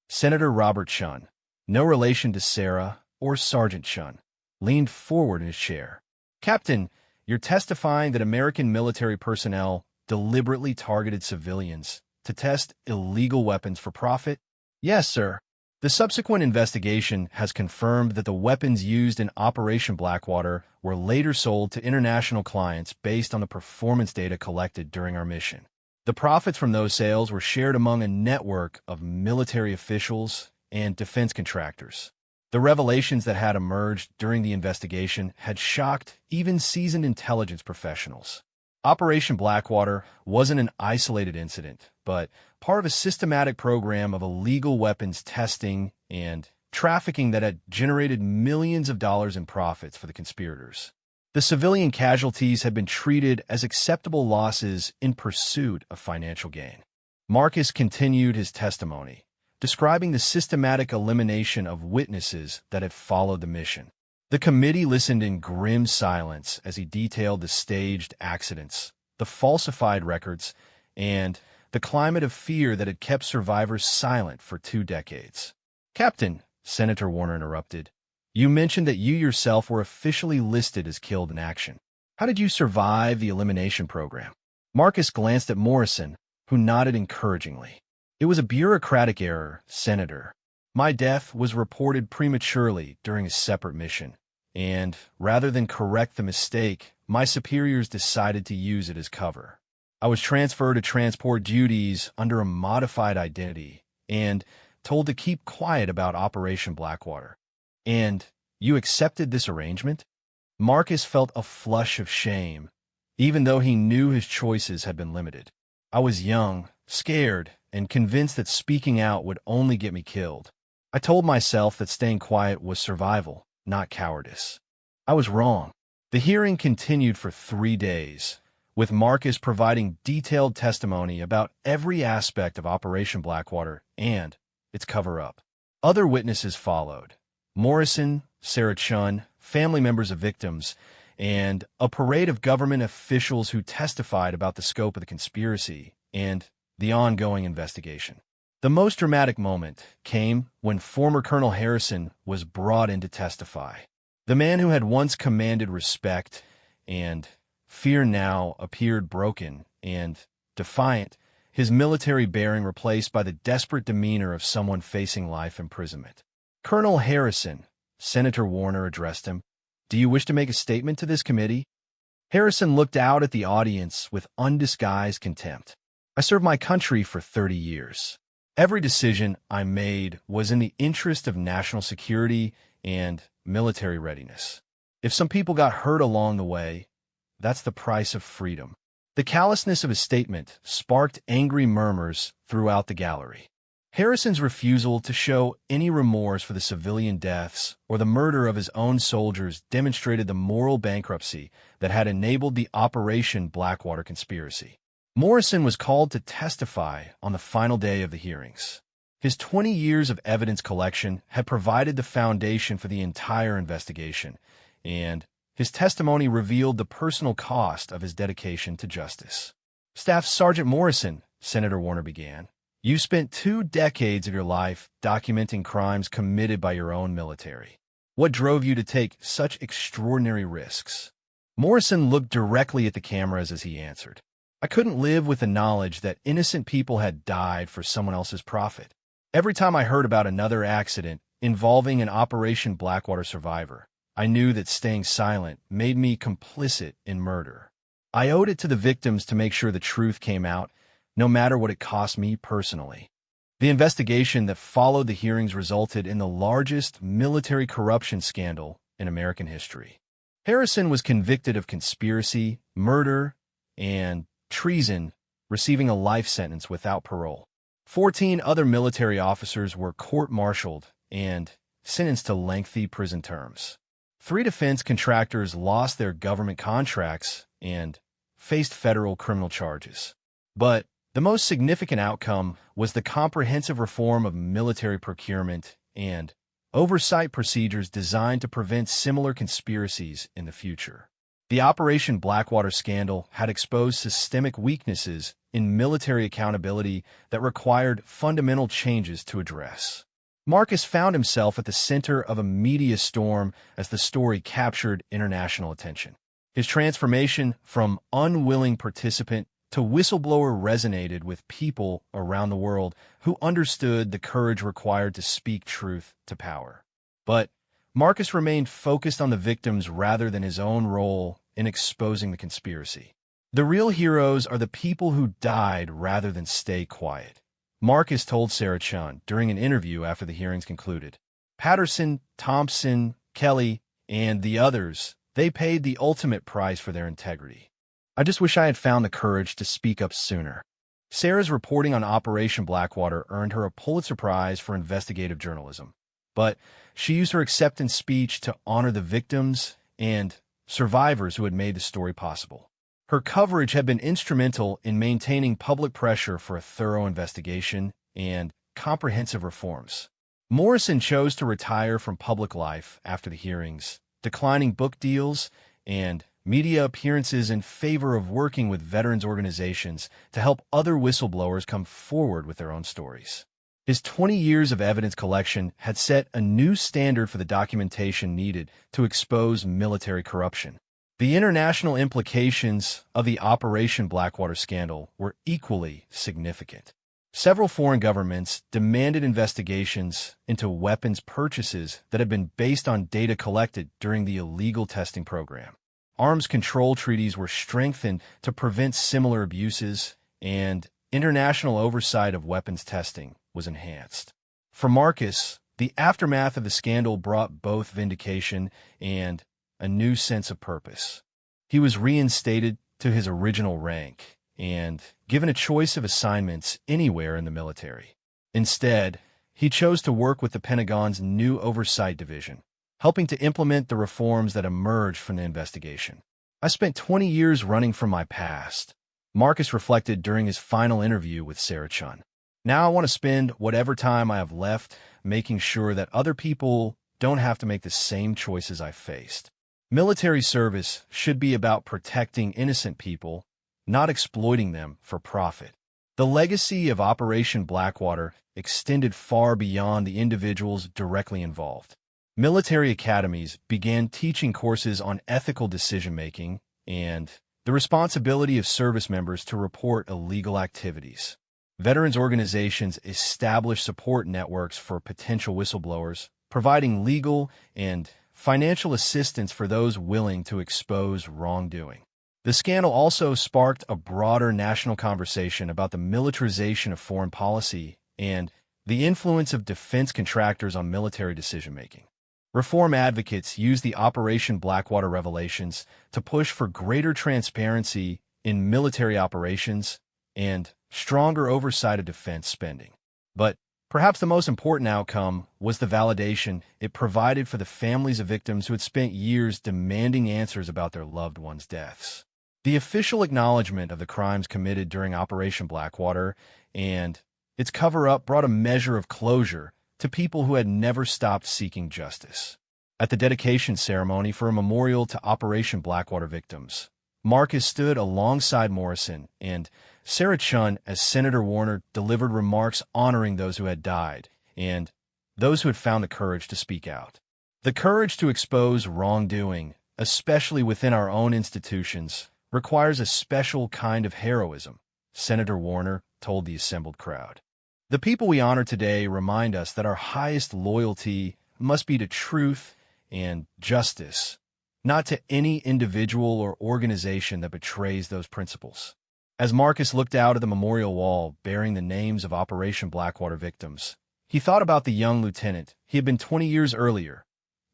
Senator Robert Chun, no relation to Sarah or Sergeant Chun, leaned forward in his chair. "Captain, you're testifying that American military personnel deliberately targeted civilians to test illegal weapons for profit?" "Yes, sir. The subsequent investigation has confirmed that the weapons used in Operation Blackwater were later sold to international clients based on the performance data collected during our mission. The profits from those sales were shared among a network of military officials and defense contractors. The revelations that had emerged during the investigation had shocked even seasoned intelligence professionals. Operation Blackwater wasn't an isolated incident, but part of a systematic program of illegal weapons testing and trafficking that had generated millions of dollars in profits for the conspirators. The civilian casualties had been treated as acceptable losses in pursuit of financial gain. Marcus continued his testimony, describing the systematic elimination of witnesses that had followed the mission. The committee listened in grim silence as he detailed the staged accidents, the falsified records, and the climate of fear that had kept survivors silent for 2 decades. "Captain," Senator Warner interrupted, "you mentioned that you yourself were officially listed as killed in action. How did you survive the elimination program?" Marcus glanced at Morrison, who nodded encouragingly. "It was a bureaucratic error, Senator. My death was reported prematurely during a separate mission, and rather than correct the mistake, my superiors decided to use it as cover. I was transferred to transport duties under a modified identity and told to keep quiet about Operation Blackwater. And you accepted this arrangement? Marcus felt a flush of shame, even though he knew his choices had been limited. I was young, scared, and convinced that speaking out would only get me killed. I told myself that staying quiet was survival, not cowardice. I was wrong. The hearing continued for 3 days, with Marcus providing detailed testimony about every aspect of Operation Blackwater and its cover-up. Other witnesses followed: Morrison, Sarah Chun, family members of victims, and a parade of government officials who testified about the scope of the conspiracy and the ongoing investigation. The most dramatic moment came when former Colonel Harrison was brought in to testify. The man who had once commanded respect and fear now appeared broken and defiant, his military bearing replaced by the desperate demeanor of someone facing life imprisonment. "Colonel Harrison," Senator Warner addressed him, "do you wish to make a statement to this committee?" Harrison looked out at the audience with undisguised contempt. "I served my country for 30 years. Every decision I made was in the interest of national security and military readiness. If some people got hurt along the way, that's the price of freedom." The callousness of his statement sparked angry murmurs throughout the gallery. Harrison's refusal to show any remorse for the civilian deaths or the murder of his own soldiers demonstrated the moral bankruptcy that had enabled the Operation Blackwater conspiracy. Morrison was called to testify on the final day of the hearings. His 20 years of evidence collection had provided the foundation for the entire investigation, and his testimony revealed the personal cost of his dedication to justice. "Staff Sergeant Morrison," Senator Warner began, "you spent 2 decades of your life documenting crimes committed by your own military. What drove you to take such extraordinary risks?" Morrison looked directly at the cameras as he answered, "I couldn't live with the knowledge that innocent people had died for someone else's profit. Every time I heard about another accident involving an Operation Blackwater survivor, I knew that staying silent made me complicit in murder. I owed it to the victims to make sure the truth came out, no matter what it cost me personally." The investigation that followed the hearings resulted in the largest military corruption scandal in American history. Harrison was convicted of conspiracy, murder, and treason, receiving a life sentence without parole. 14 other military officers were court-martialed and sentenced to lengthy prison terms. 3 defense contractors lost their government contracts and faced federal criminal charges. But the most significant outcome was the comprehensive reform of military procurement and oversight procedures designed to prevent similar conspiracies in the future. The Operation Blackwater scandal had exposed systemic weaknesses in military accountability that required fundamental changes to address. Marcus found himself at the center of a media storm as the story captured international attention. His transformation from unwilling participant to whistleblower resonated with people around the world who understood the courage required to speak truth to power. But Marcus remained focused on the victims rather than his own role in exposing the conspiracy. "The real heroes are the people who died rather than stay quiet," Marcus told Sarah Chun during an interview after the hearings concluded. "Patterson, Thompson, Kelly, and the others, they paid the ultimate price for their integrity. I just wish I had found the courage to speak up sooner." Sarah's reporting on Operation Blackwater earned her a Pulitzer Prize for investigative journalism, but she used her acceptance speech to honor the victims and survivors who had made the story possible. Her coverage had been instrumental in maintaining public pressure for a thorough investigation and comprehensive reforms. Morrison chose to retire from public life after the hearings, declining book deals and media appearances in favor of working with veterans organizations to help other whistleblowers come forward with their own stories. His 20 years of evidence collection had set a new standard for the documentation needed to expose military corruption. The international implications of the Operation Blackwater scandal were equally significant. Several foreign governments demanded investigations into weapons purchases that had been based on data collected during the illegal testing program. Arms control treaties were strengthened to prevent similar abuses, and international oversight of weapons testing was enhanced. For Marcus, the aftermath of the scandal brought both vindication and a new sense of purpose. He was reinstated to his original rank and given a choice of assignments anywhere in the military. Instead, he chose to work with the Pentagon's new Oversight Division, helping to implement the reforms that emerged from the investigation. "I spent 20 years running from my past," Marcus reflected during his final interview with Sarah Chun. "Now I want to spend whatever time I have left making sure that other people don't have to make the same choices I faced." Military service should be about protecting innocent people, not exploiting them for profit. The legacy of Operation Blackwater extended far beyond the individuals directly involved. Military academies began teaching courses on ethical decision-making and the responsibility of service members to report illegal activities. Veterans organizations established support networks for potential whistleblowers, providing legal and financial assistance for those willing to expose wrongdoing. The scandal also sparked a broader national conversation about the militarization of foreign policy and the influence of defense contractors on military decision-making. Reform advocates used the Operation Blackwater revelations to push for greater transparency in military operations and stronger oversight of defense spending. But perhaps the most important outcome was the validation it provided for the families of victims who had spent years demanding answers about their loved ones' deaths. The official acknowledgement of the crimes committed during Operation Blackwater and its cover-up brought a measure of closure to people who had never stopped seeking justice. At the dedication ceremony for a memorial to Operation Blackwater victims, Marcus stood alongside Morrison, and Sarah Chun, as Senator Warner, delivered remarks honoring those who had died and those who had found the courage to speak out. The courage to expose wrongdoing, especially within our own institutions, requires a special kind of heroism, Senator Warner told the assembled crowd. "The people we honor today remind us that our highest loyalty must be to truth and justice, not to any individual or organization that betrays those principles." As Marcus looked out at the memorial wall bearing the names of Operation Blackwater victims, he thought about the young lieutenant he had been 20 years earlier,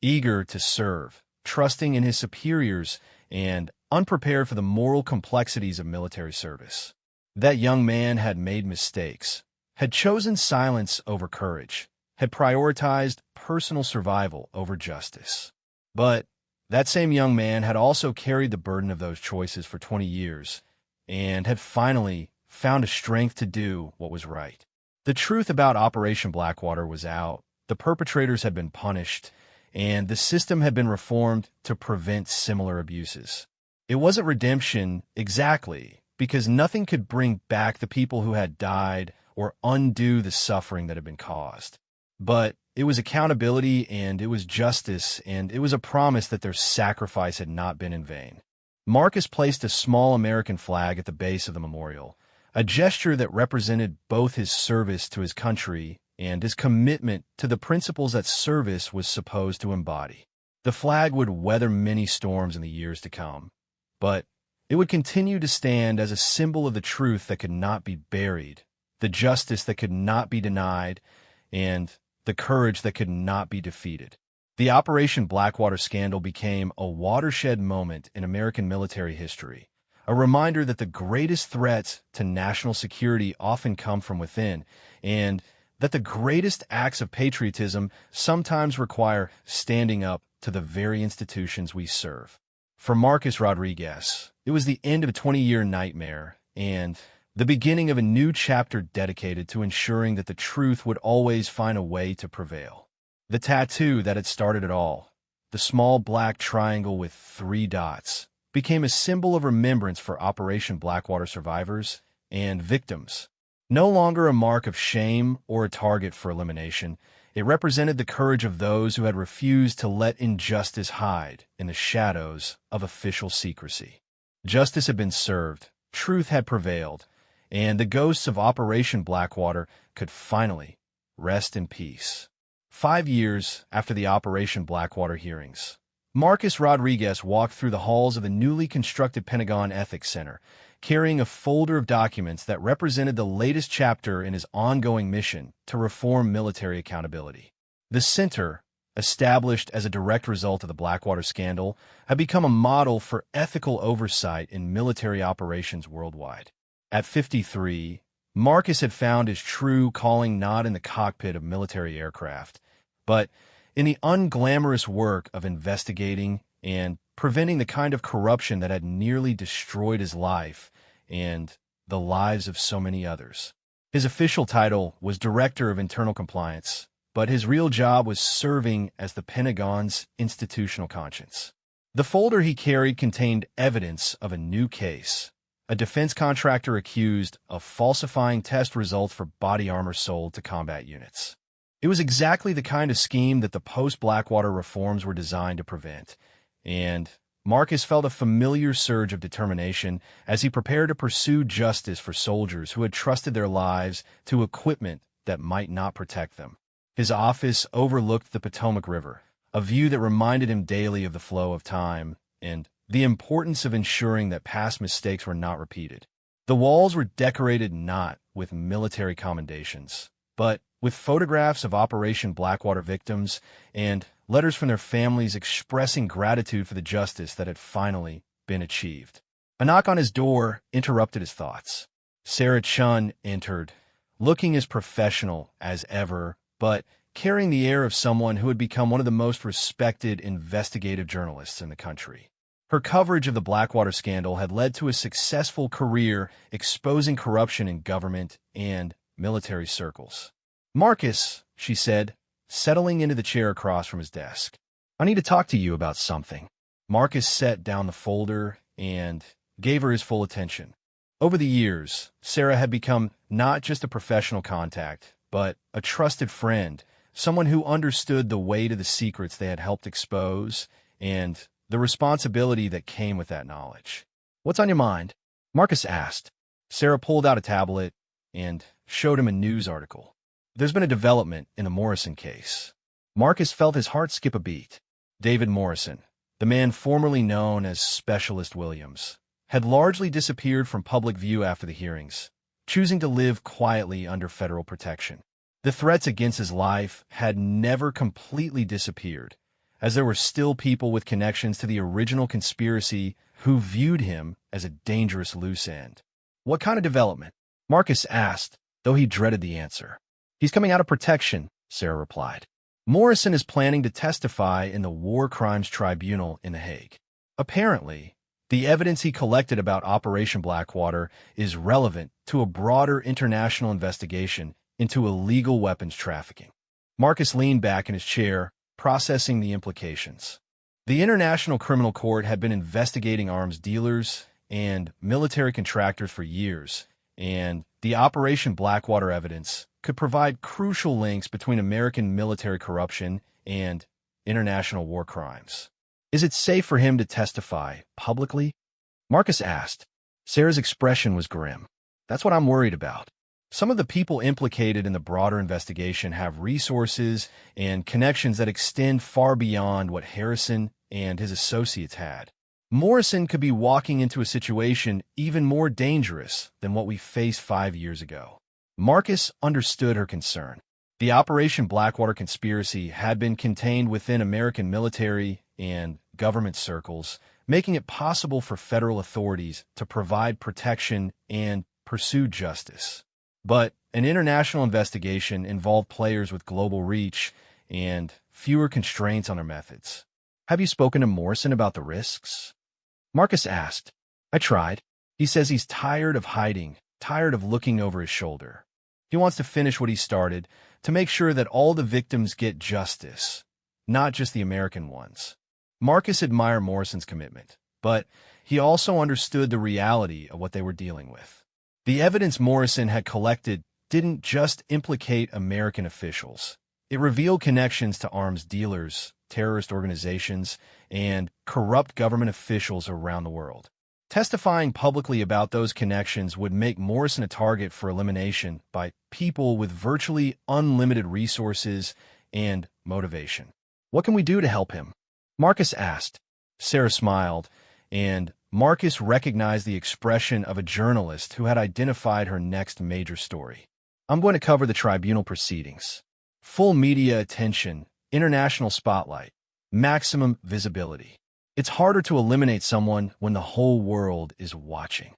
eager to serve, trusting in his superiors, and unprepared for the moral complexities of military service. That young man had made mistakes, had chosen silence over courage, had prioritized personal survival over justice. But that same young man had also carried the burden of those choices for 20 years and had finally found a strength to do what was right. The truth about Operation Blackwater was out, the perpetrators had been punished, and the system had been reformed to prevent similar abuses. It wasn't redemption exactly, because nothing could bring back the people who had died or undo the suffering that had been caused. But it was accountability, and it was justice, and it was a promise that their sacrifice had not been in vain. Marcus placed a small American flag at the base of the memorial, a gesture that represented both his service to his country and his commitment to the principles that service was supposed to embody. The flag would weather many storms in the years to come, but it would continue to stand as a symbol of the truth that could not be buried, the justice that could not be denied, and the courage that could not be defeated. The Operation Blackwater scandal became a watershed moment in American military history, a reminder that the greatest threats to national security often come from within, and that the greatest acts of patriotism sometimes require standing up to the very institutions we serve. For Marcus Rodriguez, it was the end of a 20-year nightmare and the beginning of a new chapter dedicated to ensuring that the truth would always find a way to prevail. The tattoo that had started it all, the small black triangle with 3 dots, became a symbol of remembrance for Operation Blackwater survivors and victims. No longer a mark of shame or a target for elimination, it represented the courage of those who had refused to let injustice hide in the shadows of official secrecy. Justice had been served, truth had prevailed, and the ghosts of Operation Blackwater could finally rest in peace. 5 years after the Operation Blackwater hearings, Marcus Rodriguez walked through the halls of the newly constructed Pentagon Ethics Center, carrying a folder of documents that represented the latest chapter in his ongoing mission to reform military accountability. The center, established as a direct result of the Blackwater scandal, had become a model for ethical oversight in military operations worldwide. At 53, Marcus had found his true calling not in the cockpit of military aircraft, but in the unglamorous work of investigating and preventing the kind of corruption that had nearly destroyed his life and the lives of so many others. His official title was Director of Internal Compliance, but his real job was serving as the Pentagon's institutional conscience. The folder he carried contained evidence of a new case, a defense contractor accused of falsifying test results for body armor sold to combat units. It was exactly the kind of scheme that the post-Blackwater reforms were designed to prevent, and Marcus felt a familiar surge of determination as he prepared to pursue justice for soldiers who had trusted their lives to equipment that might not protect them. His office overlooked the Potomac River, a view that reminded him daily of the flow of time and the importance of ensuring that past mistakes were not repeated. The walls were decorated not with military commendations, but with photographs of Operation Blackwater victims and letters from their families expressing gratitude for the justice that had finally been achieved. A knock on his door interrupted his thoughts. Sarah Chun entered, looking as professional as ever, but carrying the air of someone who had become one of the most respected investigative journalists in the country. Her coverage of the Blackwater scandal had led to a successful career exposing corruption in government and military circles. "Marcus," she said, settling into the chair across from his desk. "I need to talk to you about something." Marcus set down the folder and gave her his full attention. Over the years, Sarah had become not just a professional contact, but a trusted friend, someone who understood the weight of the secrets they had helped expose and the responsibility that came with that knowledge. "What's on your mind?" Marcus asked. Sarah pulled out a tablet and showed him a news article. "There's been a development in the Morrison case." Marcus felt his heart skip a beat. David Morrison, the man formerly known as Specialist Williams, had largely disappeared from public view after the hearings, choosing to live quietly under federal protection. The threats against his life had never completely disappeared, as there were still people with connections to the original conspiracy who viewed him as a dangerous loose end. "What kind of development?" Marcus asked, though he dreaded the answer. "He's coming out of protection," Sarah replied. "Morrison is planning to testify in the War Crimes Tribunal in The Hague. Apparently, the evidence he collected about Operation Blackwater is relevant to a broader international investigation into illegal weapons trafficking." Marcus leaned back in his chair, processing the implications. The International Criminal Court had been investigating arms dealers and military contractors for years, and the Operation Blackwater evidence could provide crucial links between American military corruption and international war crimes. "Is it safe for him to testify publicly?" Marcus asked. Sarah's expression was grim. "That's what I'm worried about. Some of the people implicated in the broader investigation have resources and connections that extend far beyond what Harrison and his associates had. Morrison could be walking into a situation even more dangerous than what we faced 5 years ago." Marcus understood her concern. The Operation Blackwater conspiracy had been contained within American military and government circles, making it possible for federal authorities to provide protection and pursue justice. But an international investigation involved players with global reach and fewer constraints on their methods. "Have you spoken to Morrison about the risks?" Marcus asked. "I tried. He says he's tired of hiding, tired of looking over his shoulder. He wants to finish what he started, to make sure that all the victims get justice, not just the American ones." Marcus admired Morrison's commitment, but he also understood the reality of what they were dealing with. The evidence Morrison had collected didn't just implicate American officials. It revealed connections to arms dealers, terrorist organizations, and corrupt government officials around the world. Testifying publicly about those connections would make Morrison a target for elimination by people with virtually unlimited resources and motivation. What can we do to help him? Marcus asked. Sarah smiled, and Marcus recognized the expression of a journalist who had identified her next major story. I'm going to cover the tribunal proceedings. Full media attention, international spotlight, maximum visibility. It's harder to eliminate someone when the whole world is watching.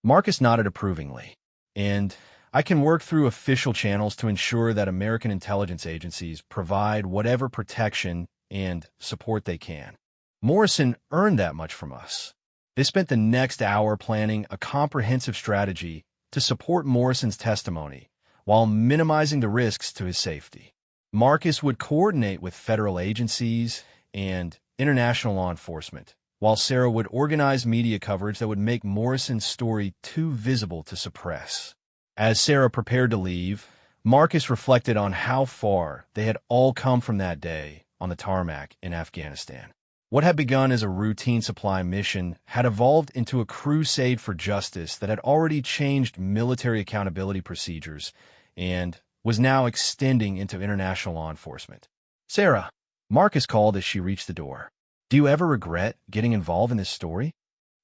Marcus nodded approvingly, and I can work through official channels to ensure that American intelligence agencies provide whatever protection and support they can. Morrison earned that much from us. They spent the next hour planning a comprehensive strategy to support Morrison's testimony while minimizing the risks to his safety. Marcus would coordinate with federal agencies and international law enforcement, while Sarah would organize media coverage that would make Morrison's story too visible to suppress. As Sarah prepared to leave, Marcus reflected on how far they had all come from that day on the tarmac in Afghanistan. What had begun as a routine supply mission had evolved into a crusade for justice that had already changed military accountability procedures and was now extending into international law enforcement. Sarah, Marcus called as she reached the door. Do you ever regret getting involved in this story?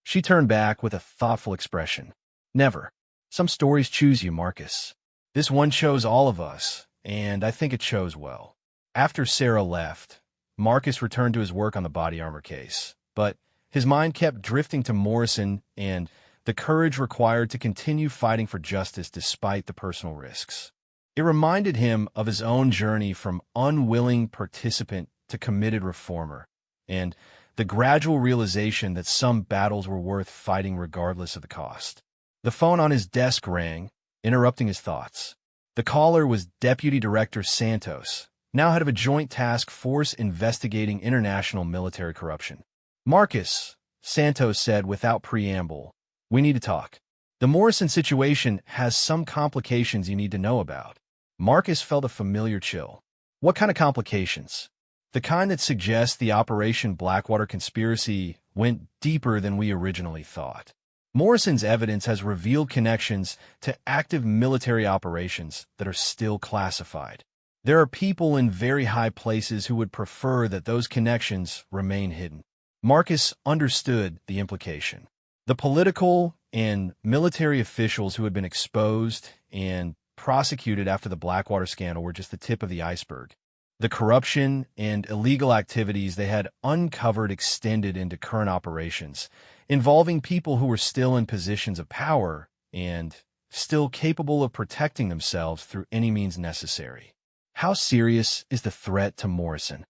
She turned back with a thoughtful expression. Never. Some stories choose you, Marcus. This one chose all of us, and I think it chose well. After Sarah left, Marcus returned to his work on the body armor case, but his mind kept drifting to Morrison and the courage required to continue fighting for justice despite the personal risks. It reminded him of his own journey from unwilling participant to committed reformer, and the gradual realization that some battles were worth fighting regardless of the cost. The phone on his desk rang, interrupting his thoughts. The caller was Deputy Director Santos, now head of a joint task force investigating international military corruption. Marcus, Santos said without preamble, we need to talk. The Morrison situation has some complications you need to know about. Marcus felt a familiar chill. What kind of complications? The kind that suggests the Operation Blackwater conspiracy went deeper than we originally thought. Morrison's evidence has revealed connections to active military operations that are still classified. There are people in very high places who would prefer that those connections remain hidden. Marcus understood the implication. The political and military officials who had been exposed and prosecuted after the Blackwater scandal were just the tip of the iceberg. The corruption and illegal activities they had uncovered extended into current operations, involving people who were still in positions of power and still capable of protecting themselves through any means necessary. How serious is the threat to Morrison?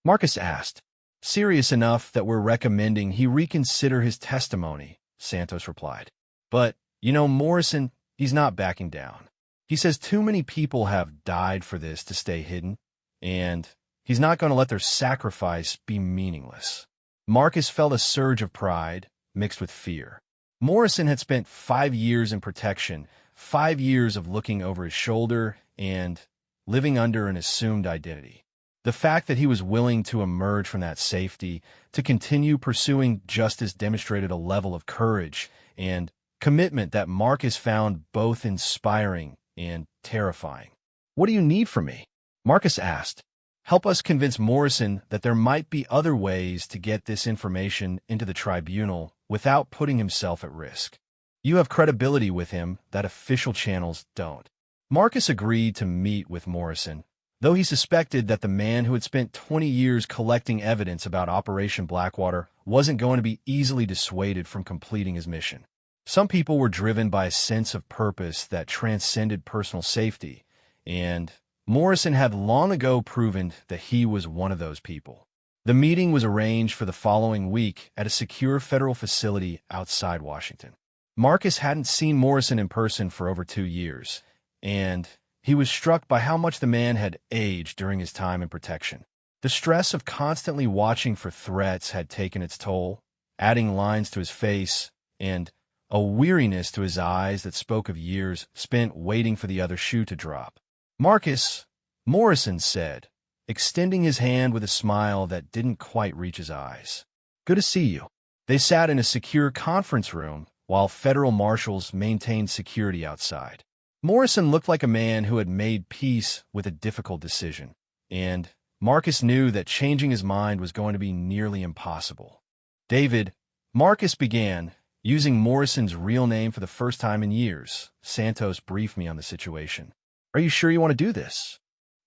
Marcus asked. Serious enough that we're recommending he reconsider his testimony, Santos replied. But, Morrison, he's not backing down. He says too many people have died for this to stay hidden, and he's not going to let their sacrifice be meaningless. Marcus felt a surge of pride mixed with fear. Morrison had spent 5 years in protection, 5 years of looking over his shoulder and living under an assumed identity. The fact that he was willing to emerge from that safety, to continue pursuing justice, demonstrated a level of courage and commitment that Marcus found both inspiring and terrifying. What do you need from me? Marcus asked. Help us convince Morrison that there might be other ways to get this information into the tribunal without putting himself at risk. You have credibility with him that official channels don't. Marcus agreed to meet with Morrison, though he suspected that the man who had spent 20 years collecting evidence about Operation Blackwater wasn't going to be easily dissuaded from completing his mission. Some people were driven by a sense of purpose that transcended personal safety, and Morrison had long ago proven that he was one of those people. The meeting was arranged for the following week at a secure federal facility outside Washington. Marcus hadn't seen Morrison in person for over 2 years, and he was struck by how much the man had aged during his time in protection. The stress of constantly watching for threats had taken its toll, adding lines to his face and a weariness to his eyes that spoke of years spent waiting for the other shoe to drop. Marcus, Morrison said, extending his hand with a smile that didn't quite reach his eyes. Good to see you. They sat in a secure conference room while federal marshals maintained security outside. Morrison looked like a man who had made peace with a difficult decision, and Marcus knew that changing his mind was going to be nearly impossible. "David," Marcus began, using Morrison's real name for the first time in years. "Santos briefed me on the situation. Are you sure you want to do this?"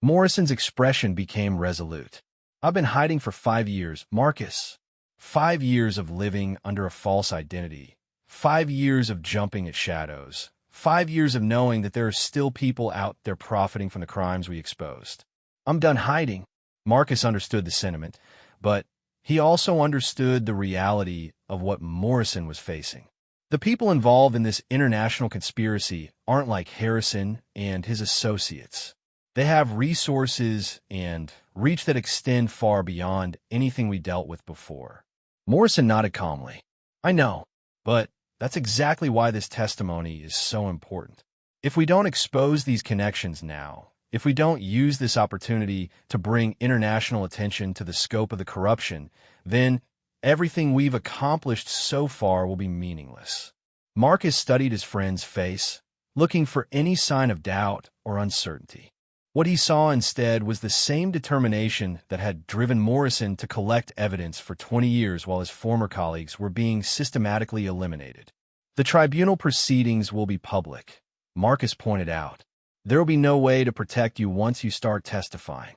Morrison's expression became resolute. "I've been hiding for 5 years, Marcus. 5 years of living under a false identity. 5 years of jumping at shadows. 5 years of knowing that there are still people out there profiting from the crimes we exposed. I'm done hiding." Marcus understood the sentiment, but he also understood the reality of what Morrison was facing. The people involved in this international conspiracy aren't like Harrison and his associates. They have resources and reach that extend far beyond anything we dealt with before. Morrison nodded calmly. "I know, but that's exactly why this testimony is so important. If we don't expose these connections now, if we don't use this opportunity to bring international attention to the scope of the corruption, then everything we've accomplished so far will be meaningless." Marcus studied his friend's face, looking for any sign of doubt or uncertainty. What he saw instead was the same determination that had driven Morrison to collect evidence for 20 years while his former colleagues were being systematically eliminated. "The tribunal proceedings will be public," Marcus pointed out. "There will be no way to protect you once you start testifying."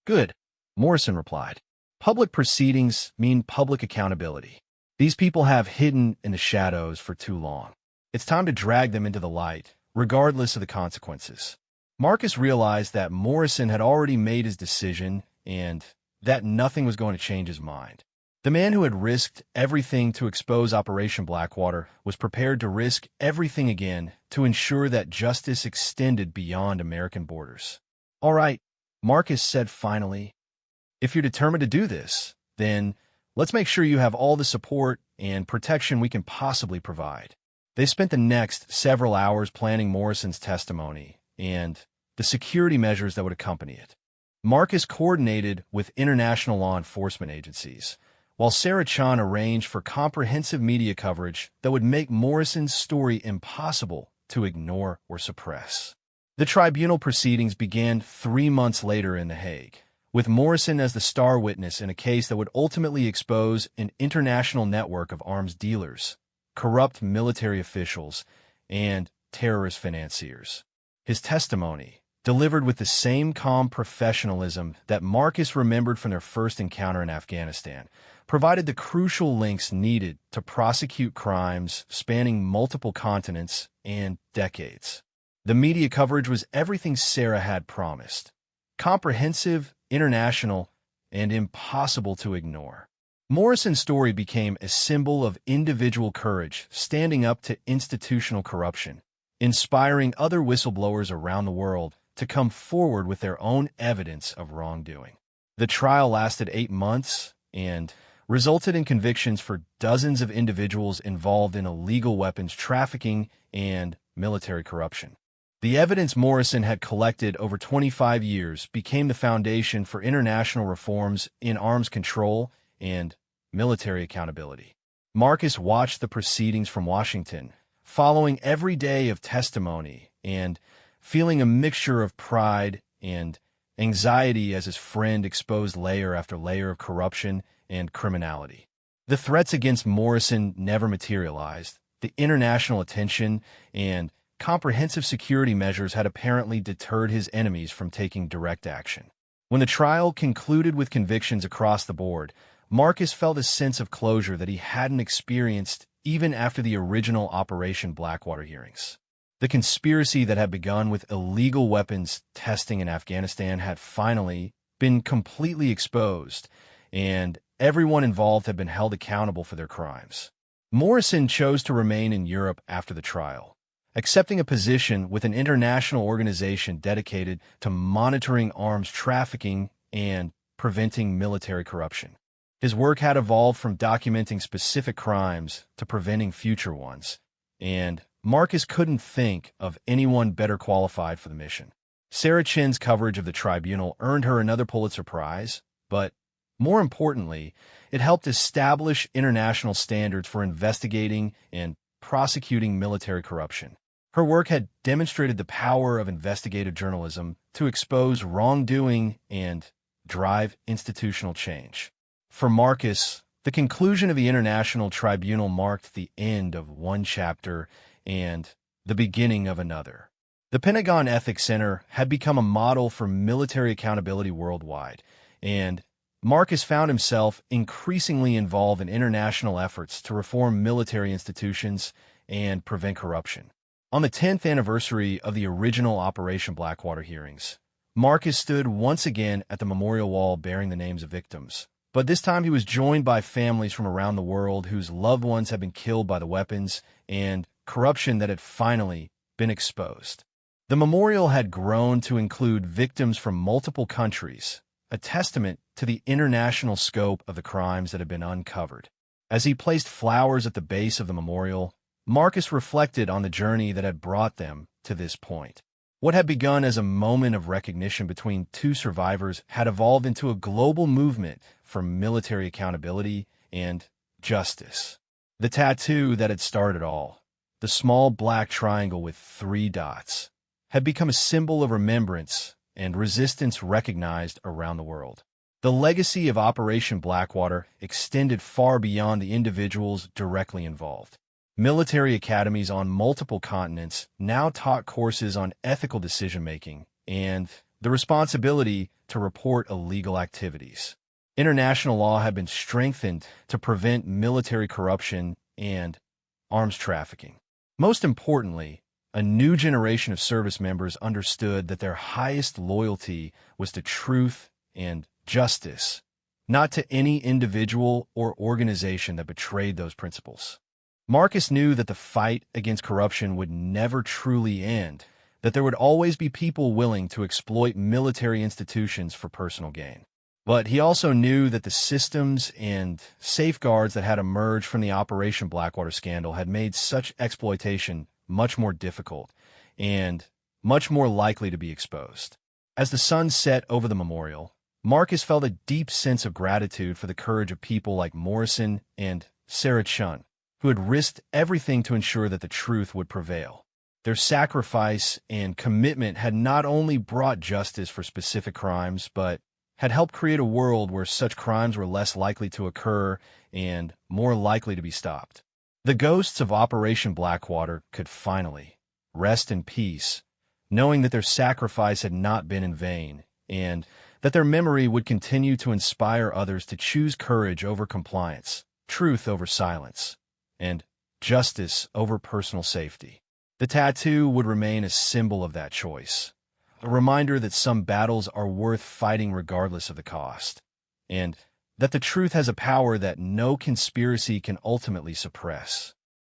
"Good," Morrison replied. "Public proceedings mean public accountability. These people have hidden in the shadows for too long. It's time to drag them into the light, regardless of the consequences." Marcus realized that Morrison had already made his decision and that nothing was going to change his mind. The man who had risked everything to expose Operation Blackwater was prepared to risk everything again to ensure that justice extended beyond American borders. "All right," Marcus said finally. "If you're determined to do this, then let's make sure you have all the support and protection we can possibly provide." They spent the next several hours planning Morrison's testimony and the security measures that would accompany it. Marcus coordinated with international law enforcement agencies, while Sarah Chan arranged for comprehensive media coverage that would make Morrison's story impossible to ignore or suppress. The tribunal proceedings began 3 months later in The Hague, with Morrison as the star witness in a case that would ultimately expose an international network of arms dealers, corrupt military officials, and terrorist financiers. His testimony, delivered with the same calm professionalism that Marcus remembered from their first encounter in Afghanistan, provided the crucial links needed to prosecute crimes spanning multiple continents and decades. The media coverage was everything Sarah had promised: comprehensive, international, and impossible to ignore. Morrison's story became a symbol of individual courage standing up to institutional corruption, inspiring other whistleblowers around the world to come forward with their own evidence of wrongdoing. The trial lasted 8 months and resulted in convictions for dozens of individuals involved in illegal weapons trafficking and military corruption. The evidence Morrison had collected over 25 years became the foundation for international reforms in arms control and military accountability. Marcus watched the proceedings from Washington, following every day of testimony and feeling a mixture of pride and anxiety as his friend exposed layer after layer of corruption and criminality. The threats against Morrison never materialized. The international attention and comprehensive security measures had apparently deterred his enemies from taking direct action. When the trial concluded with convictions across the board, Marcus felt a sense of closure that he hadn't experienced even after the original Operation Blackwater hearings. The conspiracy that had begun with illegal weapons testing in Afghanistan had finally been completely exposed, and everyone involved had been held accountable for their crimes. Morrison chose to remain in Europe after the trial, accepting a position with an international organization dedicated to monitoring arms trafficking and preventing military corruption. His work had evolved from documenting specific crimes to preventing future ones, and Marcus couldn't think of anyone better qualified for the mission. Sarah Chin's coverage of the tribunal earned her another Pulitzer Prize, but More importantly, it helped establish international standards for investigating and prosecuting military corruption. Her work had demonstrated the power of investigative journalism to expose wrongdoing and drive institutional change. For Marcus, the conclusion of the International Tribunal marked the end of one chapter and the beginning of another. The Pentagon Ethics Center had become a model for military accountability worldwide, and Marcus found himself increasingly involved in international efforts to reform military institutions and prevent corruption. On the 10th anniversary of the original Operation Blackwater hearings, Marcus stood once again at the memorial wall bearing the names of victims. But this time he was joined by families from around the world whose loved ones had been killed by the weapons and corruption that had finally been exposed. The memorial had grown to include victims from multiple countries, a testament to the international scope of the crimes that had been uncovered. As he placed flowers at the base of the memorial, Marcus reflected on the journey that had brought them to this point. What had begun as a moment of recognition between two survivors had evolved into a global movement for military accountability and justice. The tattoo that had started all, the small black triangle with 3 dots, had become a symbol of remembrance and resistance recognized around the world. The legacy of Operation Blackwater extended far beyond the individuals directly involved. Military academies on multiple continents now taught courses on ethical decision-making and the responsibility to report illegal activities. International law had been strengthened to prevent military corruption and arms trafficking. Most importantly, a new generation of service members understood that their highest loyalty was to truth and justice, not to any individual or organization that betrayed those principles. Marcus knew that the fight against corruption would never truly end, that there would always be people willing to exploit military institutions for personal gain. But he also knew that the systems and safeguards that had emerged from the Operation Blackwater scandal had made such exploitation much more difficult and much more likely to be exposed. As the sun set over the memorial, Marcus felt a deep sense of gratitude for the courage of people like Morrison and Sarah Chun, who had risked everything to ensure that the truth would prevail. Their sacrifice and commitment had not only brought justice for specific crimes, but had helped create a world where such crimes were less likely to occur and more likely to be stopped. The ghosts of Operation Blackwater could finally rest in peace, knowing that their sacrifice had not been in vain, and that their memory would continue to inspire others to choose courage over compliance, truth over silence, and justice over personal safety. The tattoo would remain a symbol of that choice, a reminder that some battles are worth fighting regardless of the cost, and that the truth has a power that no conspiracy can ultimately suppress.